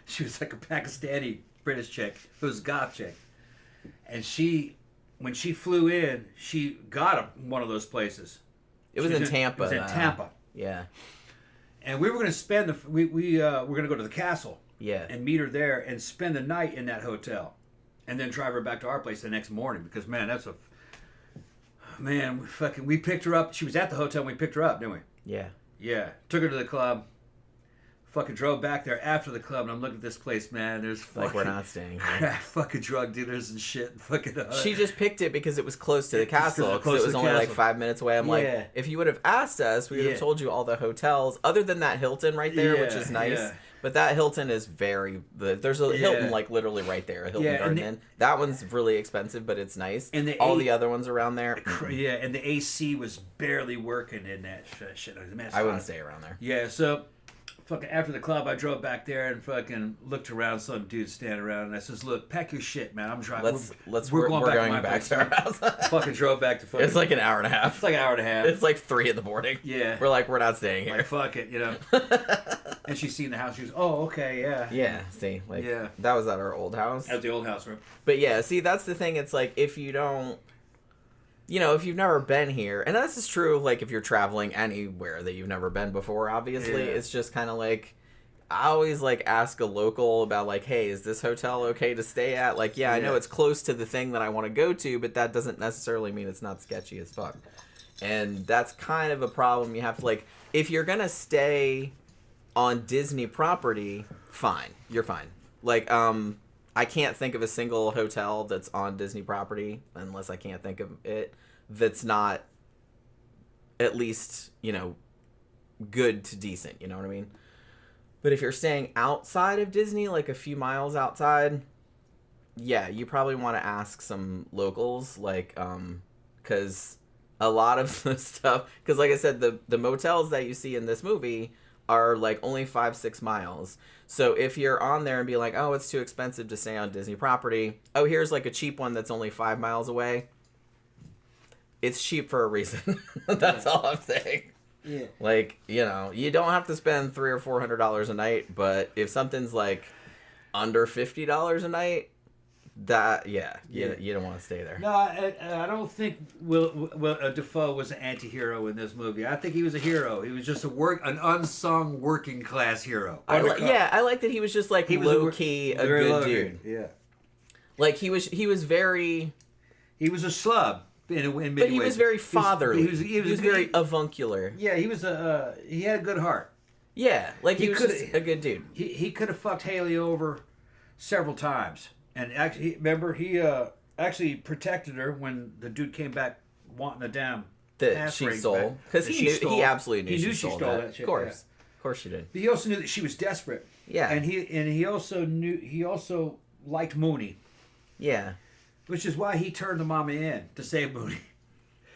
She was like a Pakistani British chick. It was a goth chick. And when she flew in, she got one of those places. It was in Tampa. It was in Tampa. Yeah. And we were going to spend we were going to go to the castle. Yeah. And meet her there and spend the night in that hotel, and then drive her back to our place the next morning. Because we picked her up. She was at the hotel and we picked her up, didn't we? Yeah. Yeah. Took her to the club. Fucking drove back there after the club, and I'm looking at this place, man. There's fucking, we're not staying here. Fucking drug dealers and shit. Fucking. She just picked it because it was close to the castle. Because it was only like 5 minutes away. I'm like, if you would have asked us, we would have told you all the hotels, other than that Hilton right there, which is nice. Yeah. But that Hilton is there's a Hilton like literally right there, a Hilton Garden Inn. That one's really expensive, but it's nice. And all the other ones around there. Yeah, and the AC was barely working in that shit. I wouldn't stay around there. Yeah, so. Fucking after the club, I drove back there and fucking looked around. Some dude standing around, and I says, "Look, pack your shit, man. I'm driving. We're going back to our house." Fucking drove back to fucking. It's like an hour and a half. It's like an hour and a half. It's like 3 in the morning. Yeah. We're not staying here. Like, fuck it, And she's seen the house. She goes, "Oh, okay, yeah." Yeah. See, that was at our old house. At the old house, right? But yeah, see, that's the thing. It's like if you don't. If you've never been here, and this is true, like if you're traveling anywhere that you've never been before, obviously, it's just kind of like. I always ask a local about hey, is this hotel okay to stay at? I know it's close to the thing that I want to go to, but that doesn't necessarily mean it's not sketchy as fuck. And that's kind of a problem. You have to if you're gonna stay on Disney property, fine, you're fine. I can't think of a single hotel that's on Disney property unless I can't think of it that's not at least good to decent. You know what I mean? But if you're staying outside of Disney, a few miles outside, yeah, you probably want to ask some locals, because a lot of the stuff, because like I said, the motels that you see in this movie are only 5-6 miles. So if you're on there and be like, oh, it's too expensive to stay on Disney property, oh, here's a cheap one that's only 5 miles away. It's cheap for a reason. That's all I'm saying. Yeah. You don't have to spend $300 or $400 a night, but if something's under $50 a night, you don't want to stay there. No, I don't think Will Dafoe was an anti-hero in this movie. I think he was a hero. He was just an unsung working class hero. I like that he was just low key a good dude. Yeah. He was very. He was a slub. In many but he ways. Was very fatherly. He was very avuncular. Yeah, he had a good heart. Yeah, he was just a good dude. He could have fucked Haley over several times, and actually, remember he actually protected her when the dude came back wanting a damn that she stole because he absolutely knew she stole that shit. Of course she did. But he also knew that she was desperate. Yeah, and he also liked Mooney. Yeah. Which is why he turned the mama in to save Mooney.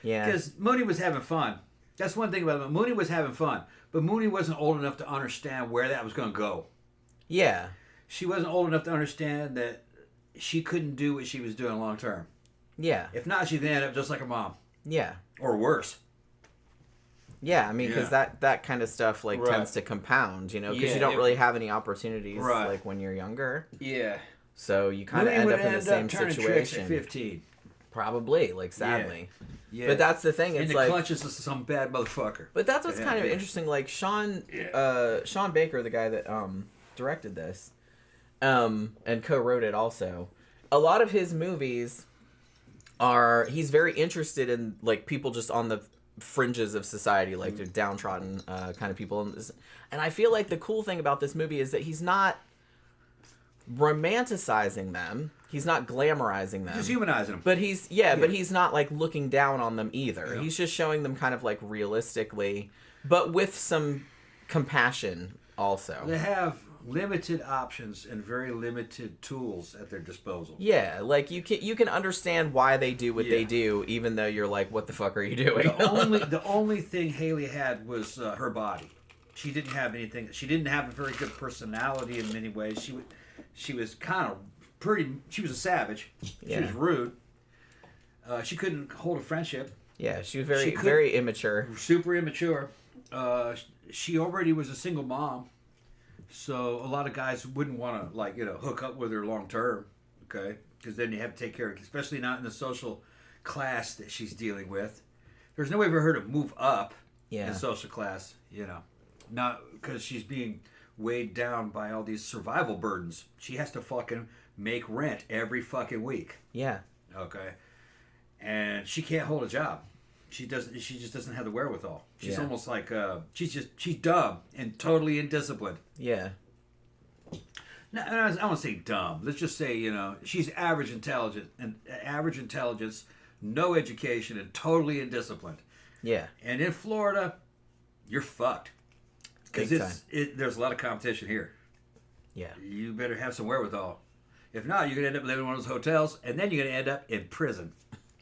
Yeah. Because Mooney was having fun. That's one thing about him. Mooney was having fun. But Mooney wasn't old enough to understand where that was going to go. Yeah. She wasn't old enough to understand that she couldn't do what she was doing long term. Yeah. If not, she'd end up just like her mom. Yeah. Or worse. Yeah, I mean, because that kind of stuff like tends to compound, you know, because you don't really have any opportunities like when you're younger. Yeah. So you kind of end up in the same situation. At 15. Probably, like sadly. Yeah. But that's the thing. It's in the clutches of some bad motherfucker. But that's what's kind of interesting. Like Sean Baker, the guy that directed this, and co-wrote it also. A lot of his movies he's very interested in like people just on the fringes of society, like the downtrodden kind of people. And I feel like the cool thing about this movie is that he's not romanticizing them. He's not glamorizing them. He's humanizing them. But but he's not like looking down on them either. Yeah. He's just showing them kind of like realistically, but with some compassion also. They have limited options and very limited tools at their disposal. Yeah, like you can understand why they do what they do, even though you're like, what the fuck are you doing? The only thing Haley had was her body. She didn't have anything. She didn't have a very good personality in many ways. She was kind of pretty. She was a savage. Yeah. She was rude. She couldn't hold a friendship. Yeah, she was very immature. Super immature. She already was a single mom. So a lot of guys wouldn't want to hook up with her long term, okay? Because then you have to take care of, especially not in the social class that she's dealing with. There's no way for her to move up in social class, not because she's being weighed down by all these survival burdens. She has to fucking make rent every fucking week. Yeah. Okay. And she can't hold a job. She just doesn't have the wherewithal. She's almost like she's dumb and totally indisciplined. Yeah. No, I don't want to say dumb. Let's just say, she's average intelligence, no education, and totally indisciplined. Yeah. And in Florida, you're fucked. Because there's a lot of competition here. Yeah. You better have some wherewithal. If not, you're going to end up living in one of those hotels, and then you're going to end up in prison.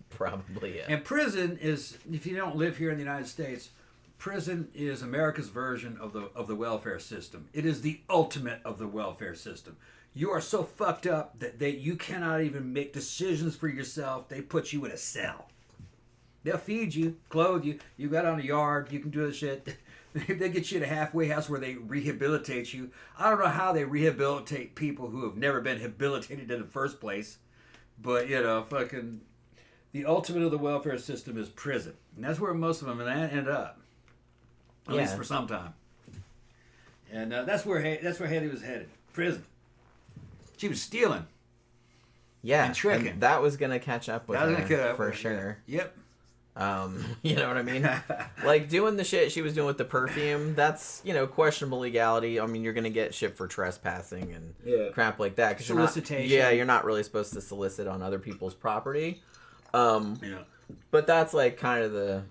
Probably, yeah. And prison is, if you don't live here in the United States, prison is America's version of the welfare system. It is the ultimate of the welfare system. You are so fucked up that you cannot even make decisions for yourself. They put you in a cell. They'll feed you, clothe you. You got on a yard. You can do this shit. They get you in a halfway house where they rehabilitate you. I don't know how they rehabilitate people who have never been rehabilitated in the first place. But, fucking... The ultimate of the welfare system is prison. And that's where most of them end up. At least for some time. And that's where Haley was headed. Prison. She was stealing. Yeah. And tricking. And that was going to catch up with her for sure. Yep. You know what I mean? Like doing the shit she was doing with the perfume, that's, questionable legality. I mean, you're going to get shit for trespassing and crap like that. Solicitation. You're not really supposed to solicit on other people's property. But that's like kind of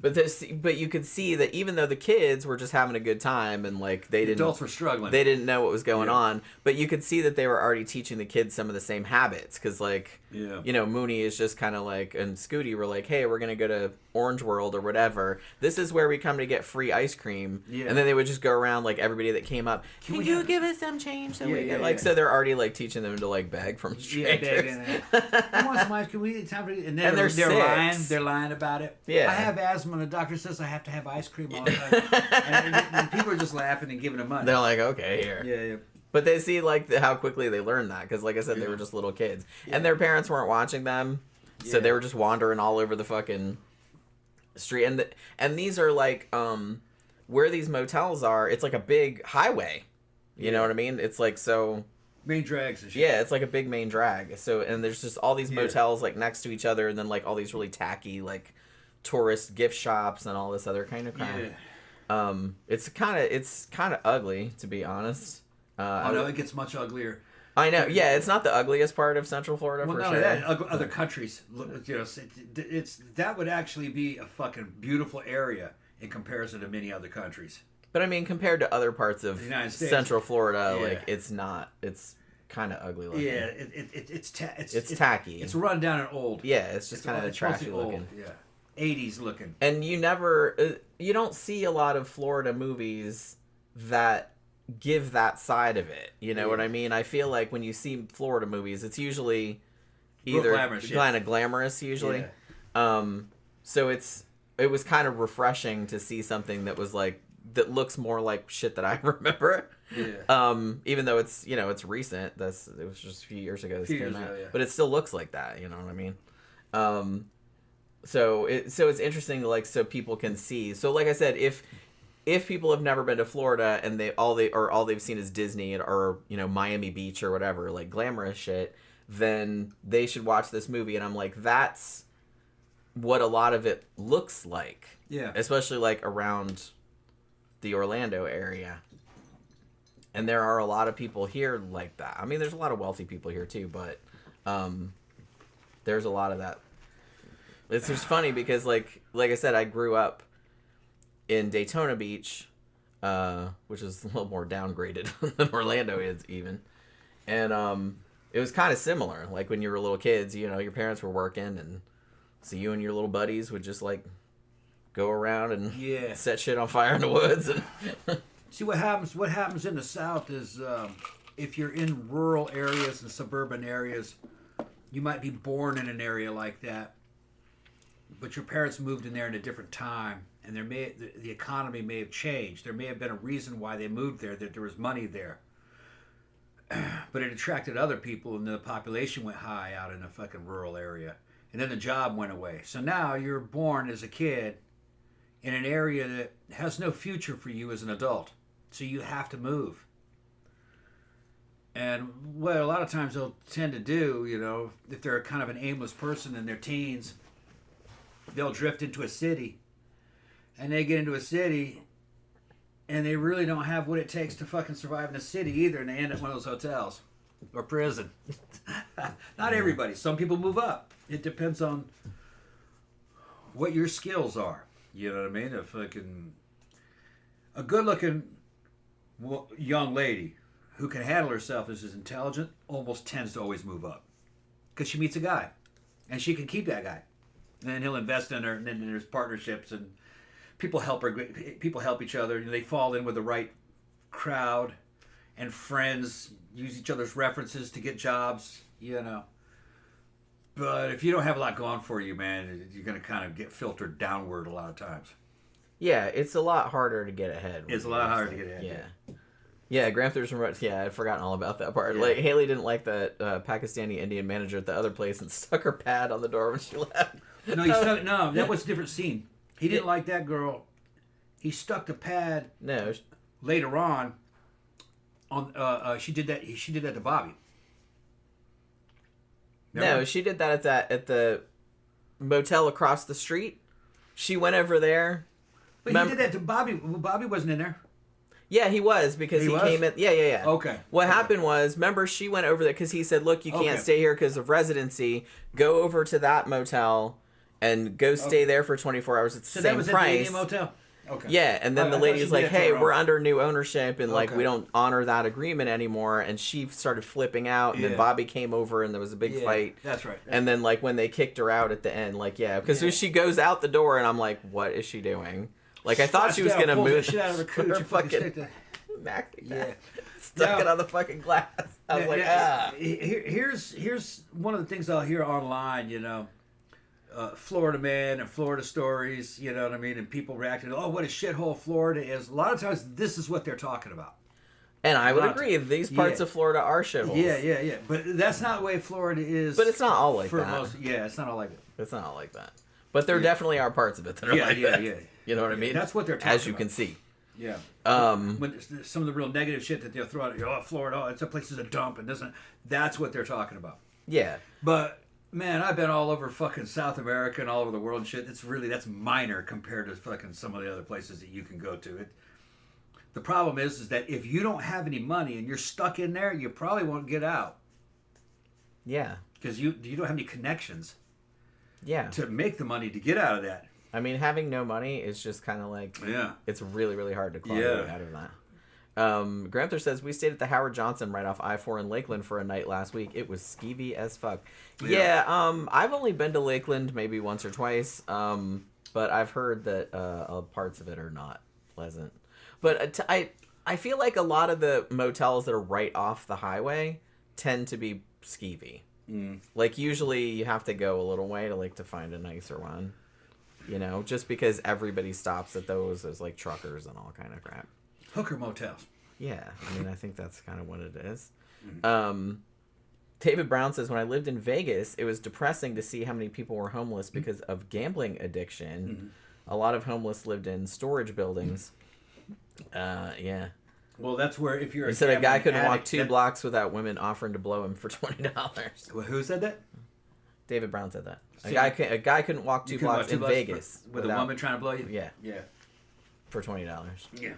but you could see that even though the kids were just having a good time and like adults were struggling, they didn't know what was going on, but you could see that they were already teaching the kids some of the same habits because Mooney is just kind of like, and Scooty were like, hey, we're gonna go to Orange World or whatever, this is where we come to get free ice cream, and then they would just go around like everybody that came up, can you give us some change so we get so they're already like teaching them to like beg from strangers. I want some ice cream, we need time for and they're lying about it. I have asthma and the doctor says I have to have ice cream all the time. and people are just laughing and giving them money. They're like, okay, here. Yeah. But they see like how quickly they learn that because, like I said, they were just little kids, and their parents weren't watching them, so they were just wandering all over the fucking street. And these are like where these motels are. It's like a big highway. You know what I mean? It's like main drags and shit. Yeah, it's like a big main drag. So and there's just all these motels like next to each other, and then like all these really tacky like tourist gift shops and all this other kind of crap. It's kind of ugly, to be honest. It gets much uglier. I know. Yeah, it's not the ugliest part of Central Florida for sure. Other countries, that would actually be a fucking beautiful area in comparison to many other countries. But I mean, compared to other parts of the United States, Central Florida, like it's not. It's kind of ugly looking. Yeah, it's tacky. It's run down and old. Yeah, it's just kind of trashy looking. Yeah. 80s looking. And you don't see a lot of Florida movies that give that side of it. You know what I mean? I feel like when you see Florida movies, it's usually either kind of glamorous usually. Yeah. So it's it was kind of refreshing to see something that was like that looks more like shit that I remember. Yeah. Even though it's it's recent. It was just a few years ago this came out, yeah. but it still looks like that. You know what I mean? So it's interesting, like, so people can see. So like I said, if people have never been to Florida and all they've seen is Disney or Miami Beach or whatever, like glamorous shit, then they should watch this movie. And I'm like, that's what a lot of it looks like. Yeah. Especially like around the Orlando area. And there are a lot of people here like that. I mean, there's a lot of wealthy people here too, but there's a lot of that. It's just funny because like I said, I grew up in Daytona Beach, which is a little more downgraded than Orlando is even. And it was kind of similar. Like when you were little kids, your parents were working, and so you and your little buddies would just like go around and set shit on fire in the woods. And see what happens. What happens in the South is if you're in rural areas and suburban areas, you might be born in an area like that, but your parents moved in there in a different time, and the economy may have changed. There may have been a reason why they moved there, that there was money there. But it attracted other people, and the population went high out in a fucking rural area. And then the job went away. So now you're born as a kid in an area that has no future for you as an adult. So you have to move. And what a lot of times they'll tend to do, if they're kind of an aimless person in their teens, they'll drift into a city. And they get into a city, and they really don't have what it takes to fucking survive in a city either, and they end up in one of those hotels or prison. Not everybody. Some people move up. It depends on what your skills are. You know what I mean? A good-looking young lady who can handle herself, is intelligent, almost tends to always move up because she meets a guy, and she can keep that guy, and he'll invest in her, and then there's partnerships, and people help her. People help each other. They fall in with the right crowd, and friends use each other's references to get jobs. But if you don't have a lot going for you, man, you're going to kind of get filtered downward a lot of times. Yeah, it's a lot harder to get ahead. It's a lot harder to get ahead. Yeah. Yeah, Gramthars Hammer. Yeah, I'd forgotten all about that part. Yeah. Like, Haley didn't like that Pakistani Indian manager at the other place and stuck her pad on the door when she left. No, that was a different scene. He didn't like that girl. He stuck the pad. No. Later on she did that. She did that to Bobby. Remember? No, she did that at the motel across the street. She went over there. But he did that to Bobby. Bobby wasn't in there. Yeah, he was because he came in. Yeah. Okay. What happened was, remember, she went over there because he said, "Look, you can't stay here because of residency. Go over to that motel and go stay there for 24 hours. It's the same price." So that was at the motel. Okay. Yeah, and then the lady's like, "Hey, we're under new ownership, and like we don't honor that agreement anymore." And she started flipping out, and then Bobby came over, and there was a big fight. That's right. And then like when they kicked her out at the end, like because she goes out the door, and I'm like, "What is she doing?" Like I thought she was gonna move shit out of her cooch. Her fucking stuck it on the fucking glass. I was like, Here's one of the things I'll hear online. Florida man and Florida stories, you know what I mean? And people reacting, oh, what a shithole Florida is. A lot of times, this is what they're talking about. And I would agree. These parts of Florida are shitholes. Yeah. But that's not the way Florida is. But it's not all like that. It's not all like that. It's not all like that. But there definitely are parts of it that are like that. Yeah. You know what I mean? That's what they're talking about. As you can see. Yeah. When some of the real negative shit that they'll throw out, oh, Florida, it's a place is a dump, and doesn't. That's what they're talking about. Yeah. But man, I've been all over fucking South America and all over the world and shit. That's minor compared to fucking some of the other places that you can go to. The problem is that if you don't have any money and you're stuck in there, you probably won't get out. Yeah. Because you don't have any connections. Yeah. To make the money to get out of that. I mean, having no money is just kind of like, it's really, really hard to claw your way out of that. Gramthar says, we stayed at the Howard Johnson right off I-4 in Lakeland for a night last week. It was skeevy as fuck. Yeah, I've only been to Lakeland maybe once or twice, but I've heard that parts of it are not pleasant. But I feel like a lot of the motels that are right off the highway tend to be skeevy. Like, usually you have to go a little way to find a nicer one. You know, just because everybody stops at those as like truckers and all kind of crap. Hooker motels. Yeah, I mean, I think that's kind of what it is. Mm-hmm. David Brown says, when I lived in Vegas, it was depressing to see how many people were homeless because of gambling addiction. Mm-hmm. A lot of homeless lived in storage buildings. Yeah. Well, that's where if you're He said a guy couldn't walk 2 blocks without women offering to blow him for $20. Well, who said that? David Brown said that. See, a guy couldn't walk 2 blocks in Vegas with a woman trying to blow you. Yeah. Yeah. For $20. Yeah.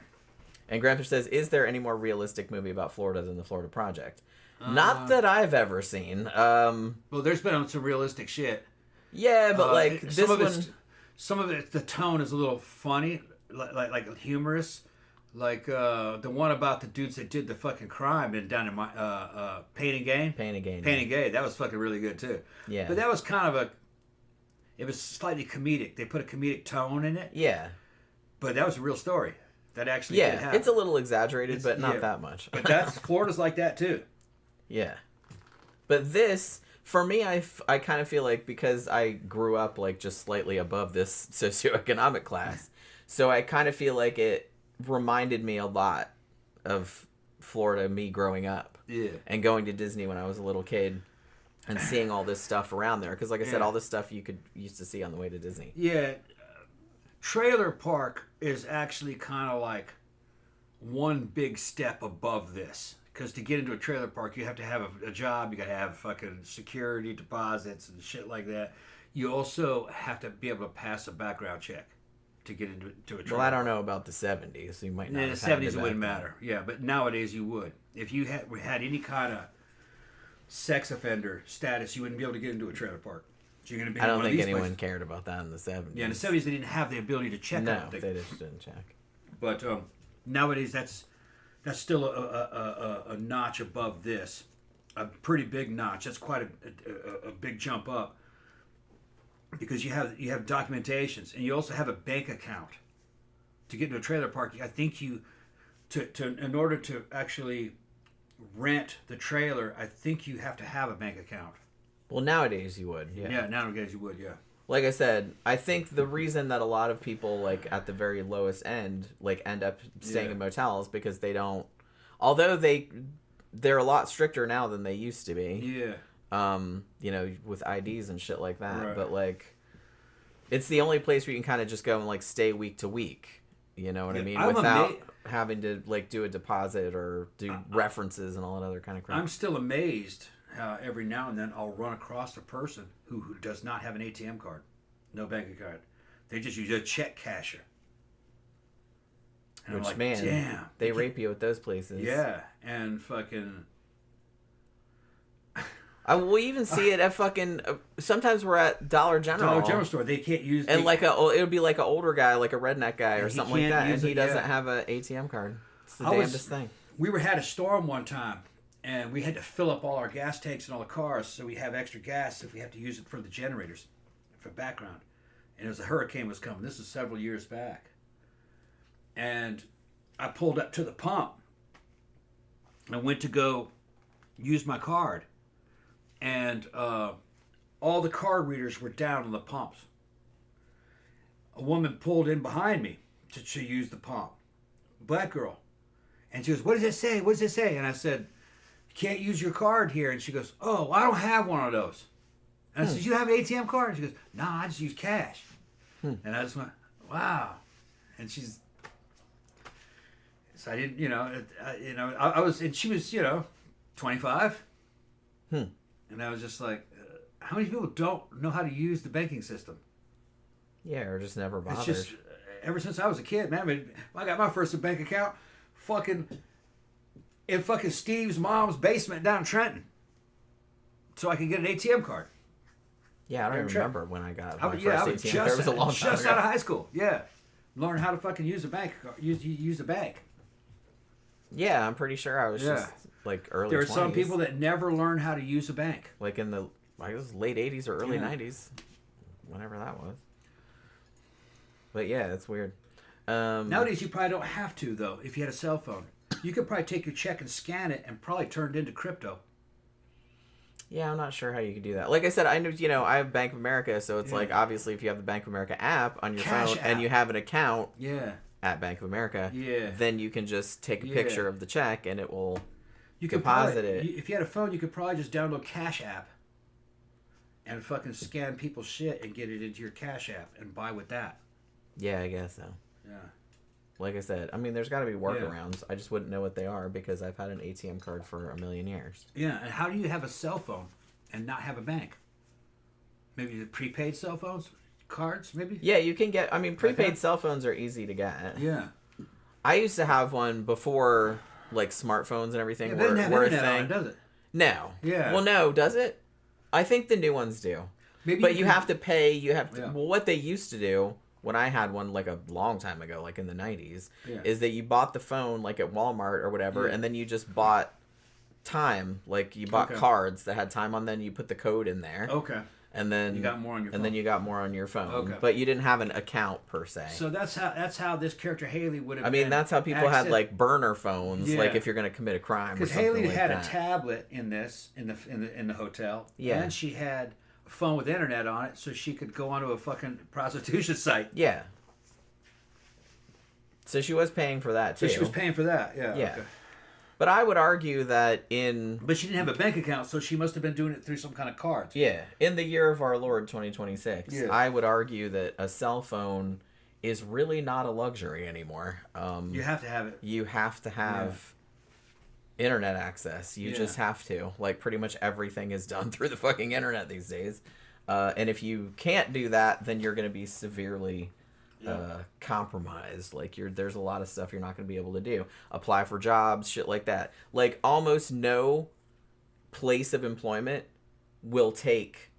And Gramthars says, is there any more realistic movie about Florida than the Florida Project? Not that I've ever seen. Well, there's been some realistic shit. Yeah, but like this some of it, the tone is a little funny, like humorous. Like the one about the dudes that did the fucking crime and down in my Pain and Gain. Pain and Gain. Pain and Gain. That was fucking really good too. Yeah. But that was kind of it was slightly comedic. They put a comedic tone in it. Yeah. But that was a real story. That actually did happen. It's a little exaggerated, but not that much. But Florida's like that too. Yeah. But this, for me, I kind of feel like because I grew up like just slightly above this socioeconomic class, so I kind of feel like it reminded me a lot of Florida, me growing up. Yeah. And going to Disney when I was a little kid and seeing all this stuff around there. Because like I said, all this stuff you used to see on the way to Disney. Yeah. Trailer park is actually kind of like one big step above this. Because to get into a trailer park, you have to have a job. You got to have fucking security deposits and shit like that. You also have to be able to pass a background check to get into a trailer. Well, I don't know about the 70s. So you might not. In the 70s, it wouldn't matter. Yeah, but nowadays you would. If you had any kind of sex offender status, you wouldn't be able to get into a trailer park. So you're going to be. I don't think anyone cared about that in the 70s. Yeah, in the 70s they didn't have the ability to check. No, they just didn't check. But nowadays that's still a notch above this, a pretty big notch. That's quite a big jump up, because you have documentations, and you also have a bank account. To get into a trailer park, I think in order to actually rent the trailer, I think you have to have a bank account. Well, nowadays you would. Yeah. Yeah, nowadays you would. Yeah. Like I said, I think the reason that a lot of people like at the very lowest end like end up staying in motels because they don't, although they're a lot stricter now than they used to be. Yeah. You know, with IDs and shit like that. Right. But like, it's the only place where you can kind of just go and like stay week to week. You know what I mean? Without having to like do a deposit or do references and all that other kind of crap. I'm still amazed. Every now and then I'll run across a person who does not have an ATM card, no bank card. They just use a check casher. And Which, I'm like, man, damn, they rape you at those places. Yeah, and fucking. We even see it at fucking. Sometimes we're at Dollar General Store. They can't use. And it'll be like an older guy, like a redneck guy or something like that, and he doesn't have an ATM card. It's the damnedest thing. We had a storm one time. And we had to fill up all our gas tanks in all the cars so we have extra gas if we have to use it for the generators, for background. And as a hurricane was coming, this is several years back. And I pulled up to the pump. I went to go use my card. And all the card readers were down on the pumps. A woman pulled in behind me to use the pump. Black girl. And she goes, "What does it say? What does it say?" And I said, "Can't use your card here." And she goes, "Oh, I don't have one of those." And I said, "You have an ATM card?" And she goes, "No, I just use cash." And I just went, "Wow." And so I didn't, I was, and she was, 25. And I was just like, how many people don't know how to use the banking system? Yeah, or just never bothered. It's just, ever since I was a kid, man, I got my first bank account in fucking Steve's mom's basement down in Trenton, so I could get an ATM card. Yeah, I don't even remember when I got my first I was ATM card. It was a long time just ago. out of high school. Yeah, learn how to fucking use a bank. Use a bank. Yeah, I'm pretty sure I was just like early. There are 20s. some people that never learn how to use a bank. Like in the late 80s or early 90s, whenever that was. But yeah, it's weird. Nowadays, you probably don't have to though. If you had a cell phone, you could probably take your check and scan it, and probably turn it into crypto. Yeah, I'm not sure how you could do that. Like I said, I know, I have Bank of America, so it's like, obviously, if you have the Bank of America app on your phone and you have an account at Bank of America, then you can just take a picture of the check and it will deposit it. If you had a phone, you could probably just download Cash App and fucking scan people's shit and get it into your Cash App and buy with that. Yeah, I guess so. Yeah. Like I said, I mean, there's got to be workarounds. I just wouldn't know what they are because I've had an ATM card for a million years. Yeah, and how do you have a cell phone and not have a bank? Maybe the prepaid cell phones, cards, maybe? Yeah, you can get, prepaid cell phones are easy to get. Yeah. I used to have one before, like, smartphones and everything were a thing. On it, does it? No. Yeah. Well, no, does it? I think the new ones do. Maybe but you have to pay, well, what they used to do, when I had one like a long time ago, like in the 90s, is that you bought the phone like at Walmart or whatever, and then you just bought time. Like you bought cards that had time on them, you put the code in there. Okay. And then you got more on your phone. And then you got more on your phone. Okay. But you didn't have an account per se. So that's how this character Haley would have been. That's how people had like burner phones, like if you're going to commit a crime or something like that. Because Haley had a tablet in the hotel. Yeah. And she had a phone with internet on it, so she could go onto a fucking prostitution site. Yeah. So she was paying for that too. So she was paying for that. Yeah. Yeah. Okay. But I would argue that But she didn't have a bank account, so she must have been doing it through some kind of cards. Yeah. In the year of our Lord 2026, I would argue that a cell phone is really not a luxury anymore. You have to have it. You have to have internet access. You just have to. Like, pretty much everything is done through the fucking internet these days. And if you can't do that, then you're going to be severely compromised. Like, there's a lot of stuff you're not going to be able to do. Apply for jobs, shit like that. Like, almost no place of employment will take,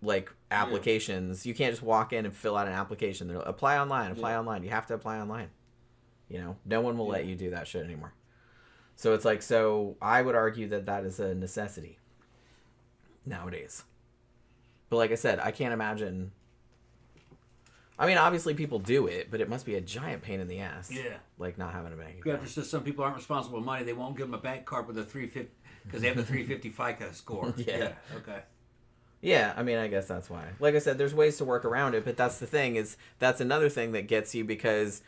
like, applications. You can't just walk in and fill out an application. They'll apply online, online. You have to apply online. No one will let you do that shit anymore. So it's like, I would argue that is a necessity nowadays. But like I said, I can't imagine. Obviously people do it, but it must be a giant pain in the ass. Yeah. Like not having a bank account. Yeah, there's just some people aren't responsible with money. They won't give them a bank card with a 350 because they have a 350 FICA score. Yeah. Okay. Yeah, I guess that's why. Like I said, there's ways to work around it, but that's the thing that's another thing that gets you because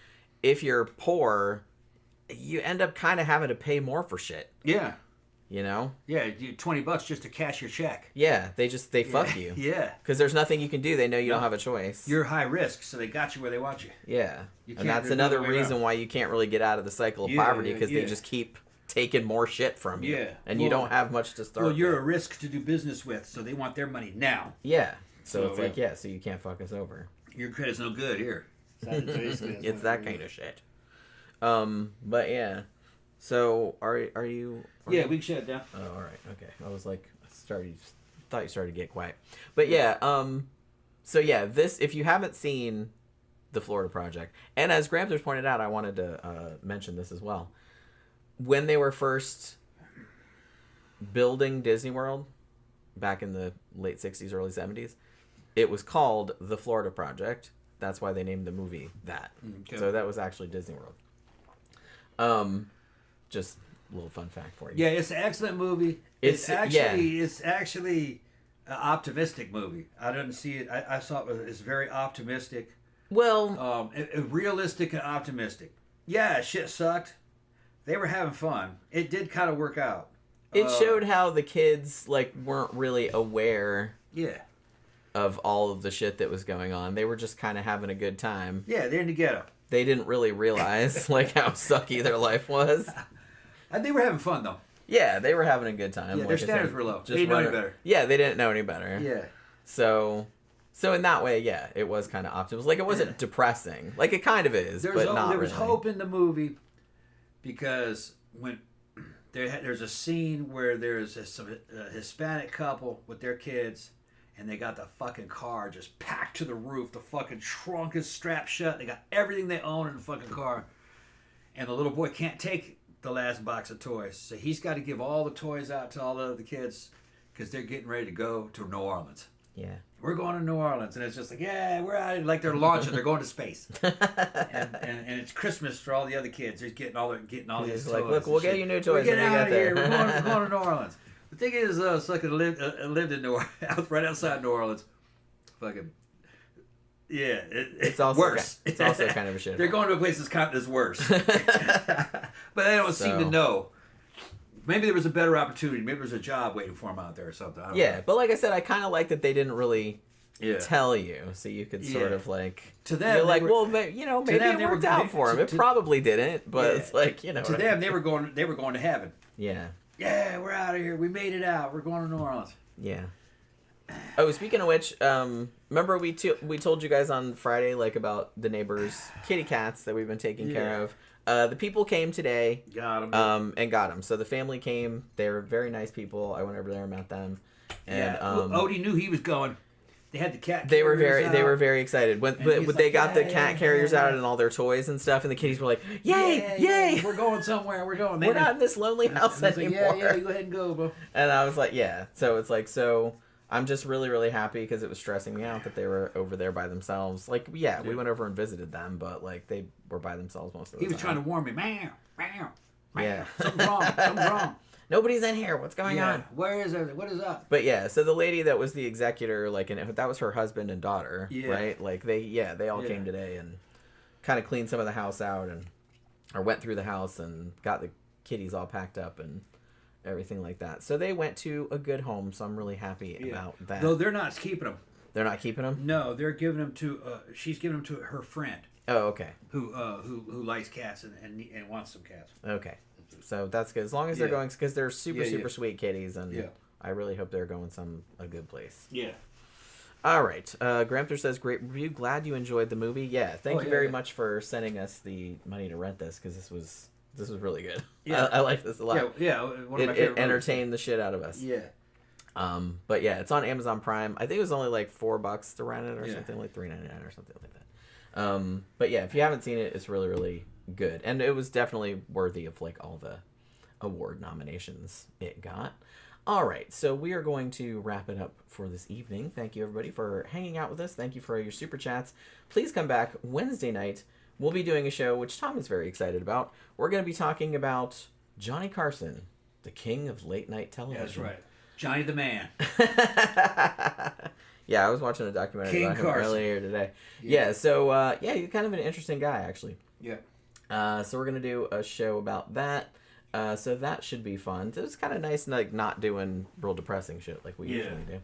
if you're poor, you end up kind of having to pay more for shit. Yeah. Yeah, $20 just to cash your check. Yeah, they fuck you. Yeah. Because there's nothing you can do. They know you don't have a choice. You're high risk, so they got you where they want you. Yeah. And that's another reason why you can't really get out of the cycle of poverty because they just keep taking more shit from you. Yeah. And you don't have much to start with. Well, you're a risk to do business with, so they want their money now. Yeah. So it's like, so you can't fuck us over. Your credit's no good here. It's that kind of shit. But yeah. So are you? Yeah, we can shut it down. Oh, all right. Okay. I was like, thought you started to get quiet. But yeah. So yeah, if you haven't seen the Florida Project, and as Gramthars pointed out, I wanted to mention this as well. When they were first building Disney World back in the late 60s, early 70s, it was called the Florida Project. That's why they named the movie that. Okay. So that was actually Disney World. Just a little fun fact for you. Yeah, it's an excellent movie. It's actually an optimistic movie. I didn't see it. I saw it's very optimistic. Well, realistic and optimistic. Yeah, shit sucked. They were having fun. It did kind of work out. It showed how the kids weren't really aware. Yeah. Of all of the shit that was going on. They were just kind of having a good time. Yeah, they're in the ghetto. They didn't really realize how sucky their life was. They were having fun though. Yeah, they were having a good time. Yeah, their standards were low. They didn't know any better. Yeah, they didn't know any better. Yeah. So in that way, yeah, it was kind of optimistic. It wasn't depressing. It kind of is, but not really. There was hope in the movie because when there's a scene where there's a Hispanic couple with their kids. And they got the fucking car just packed to the roof. The fucking trunk is strapped shut. They got everything they own in the fucking car. And the little boy can't take the last box of toys. So he's got to give all the toys out to all the other kids because they're getting ready to go to New Orleans. Yeah. We're going to New Orleans. And it's just like, yeah, we're out. Like they're launching. They're going to space. and it's Christmas for all the other kids. They're getting all these toys. Look, we'll get you new toys. We're getting out of here. We're going to New Orleans. thing is, sucker lived in right outside New Orleans. Fucking, yeah, it's also worse. It's also kind of a shit. They're going to a place that's worse, but they don't seem to know. Maybe there was a better opportunity. Maybe there was a job waiting for them out there or something. I don't know. But like I said, I kind of like that they didn't really tell you, so you could sort of like to them. You're like, maybe it worked out for them. It probably didn't, but it's like to them they were going to heaven. Yeah. Yeah, we're out of here. We made it out. We're going to New Orleans. Yeah. Oh, speaking of which, remember we told you guys on Friday like about the neighbors' kitty cats that we've been taking care of. The people came today. Got them. And got them. So the family came. They were very nice people. I went over there and met them. And Odie knew he was going. They had the cat. They were very excited when they got the cat carriers out and all their toys and stuff, and the kitties were like, "Yay! We're going somewhere. We're going. We're not in this lonely house anymore." Like, you go ahead and go, bro. And I was like, "Yeah." So it's like I'm just really, really happy because it was stressing me out that they were over there by themselves. Like, we went over and visited them, but like they were by themselves most of the time. He was trying to warn me, meow. Yeah. Something's wrong. Nobody's in here. What's going on? Where is everything? What is up? But so the lady that was the executor, like, and that was her husband and daughter, right? Like they all came today and kind of cleaned some of the house out or went through the house and got the kitties all packed up and everything like that. So they went to a good home. So I'm really happy about that. Though they're not keeping them. They're not keeping them? No, they're giving them to. She's giving them to her friend. Oh, okay. Who likes cats and wants some cats. Okay. So that's good. As long as they're going, because they're super sweet kitties, and I really hope they're going a good place. Yeah. All right. Gramthars says, great review. Glad you enjoyed the movie. Yeah. Thank you very much for sending us the money to rent this, because this was really good. Yeah. I like this a lot. Yeah. One of my favorite it entertained the shit out of us. Yeah. But yeah, it's on Amazon Prime. I think it was only like $4 to rent it or something, like $3.99 or something like that. But yeah, if you haven't seen it, it's really, really good. And it was definitely worthy of like all the award nominations it got. All right, so we are going to wrap it up for this evening. Thank you, everybody, for hanging out with us. Thank you for your super chats. Please come back Wednesday night. We'll be doing a show, which Tom is very excited about. We're going to be talking about Johnny Carson, the king of late-night television. That's right. Johnny the Man. Yeah, I was watching a documentary about him earlier today. Yeah, so, he's kind of an interesting guy, actually. Yeah. So we're going to do a show about that. So that should be fun. It's kind of nice, like, not doing real depressing shit like we usually do.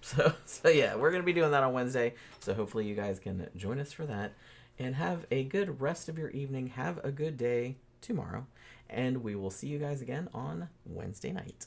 So yeah, we're going to be doing that on Wednesday. So hopefully you guys can join us for that. And have a good rest of your evening. Have a good day tomorrow. And we will see you guys again on Wednesday night.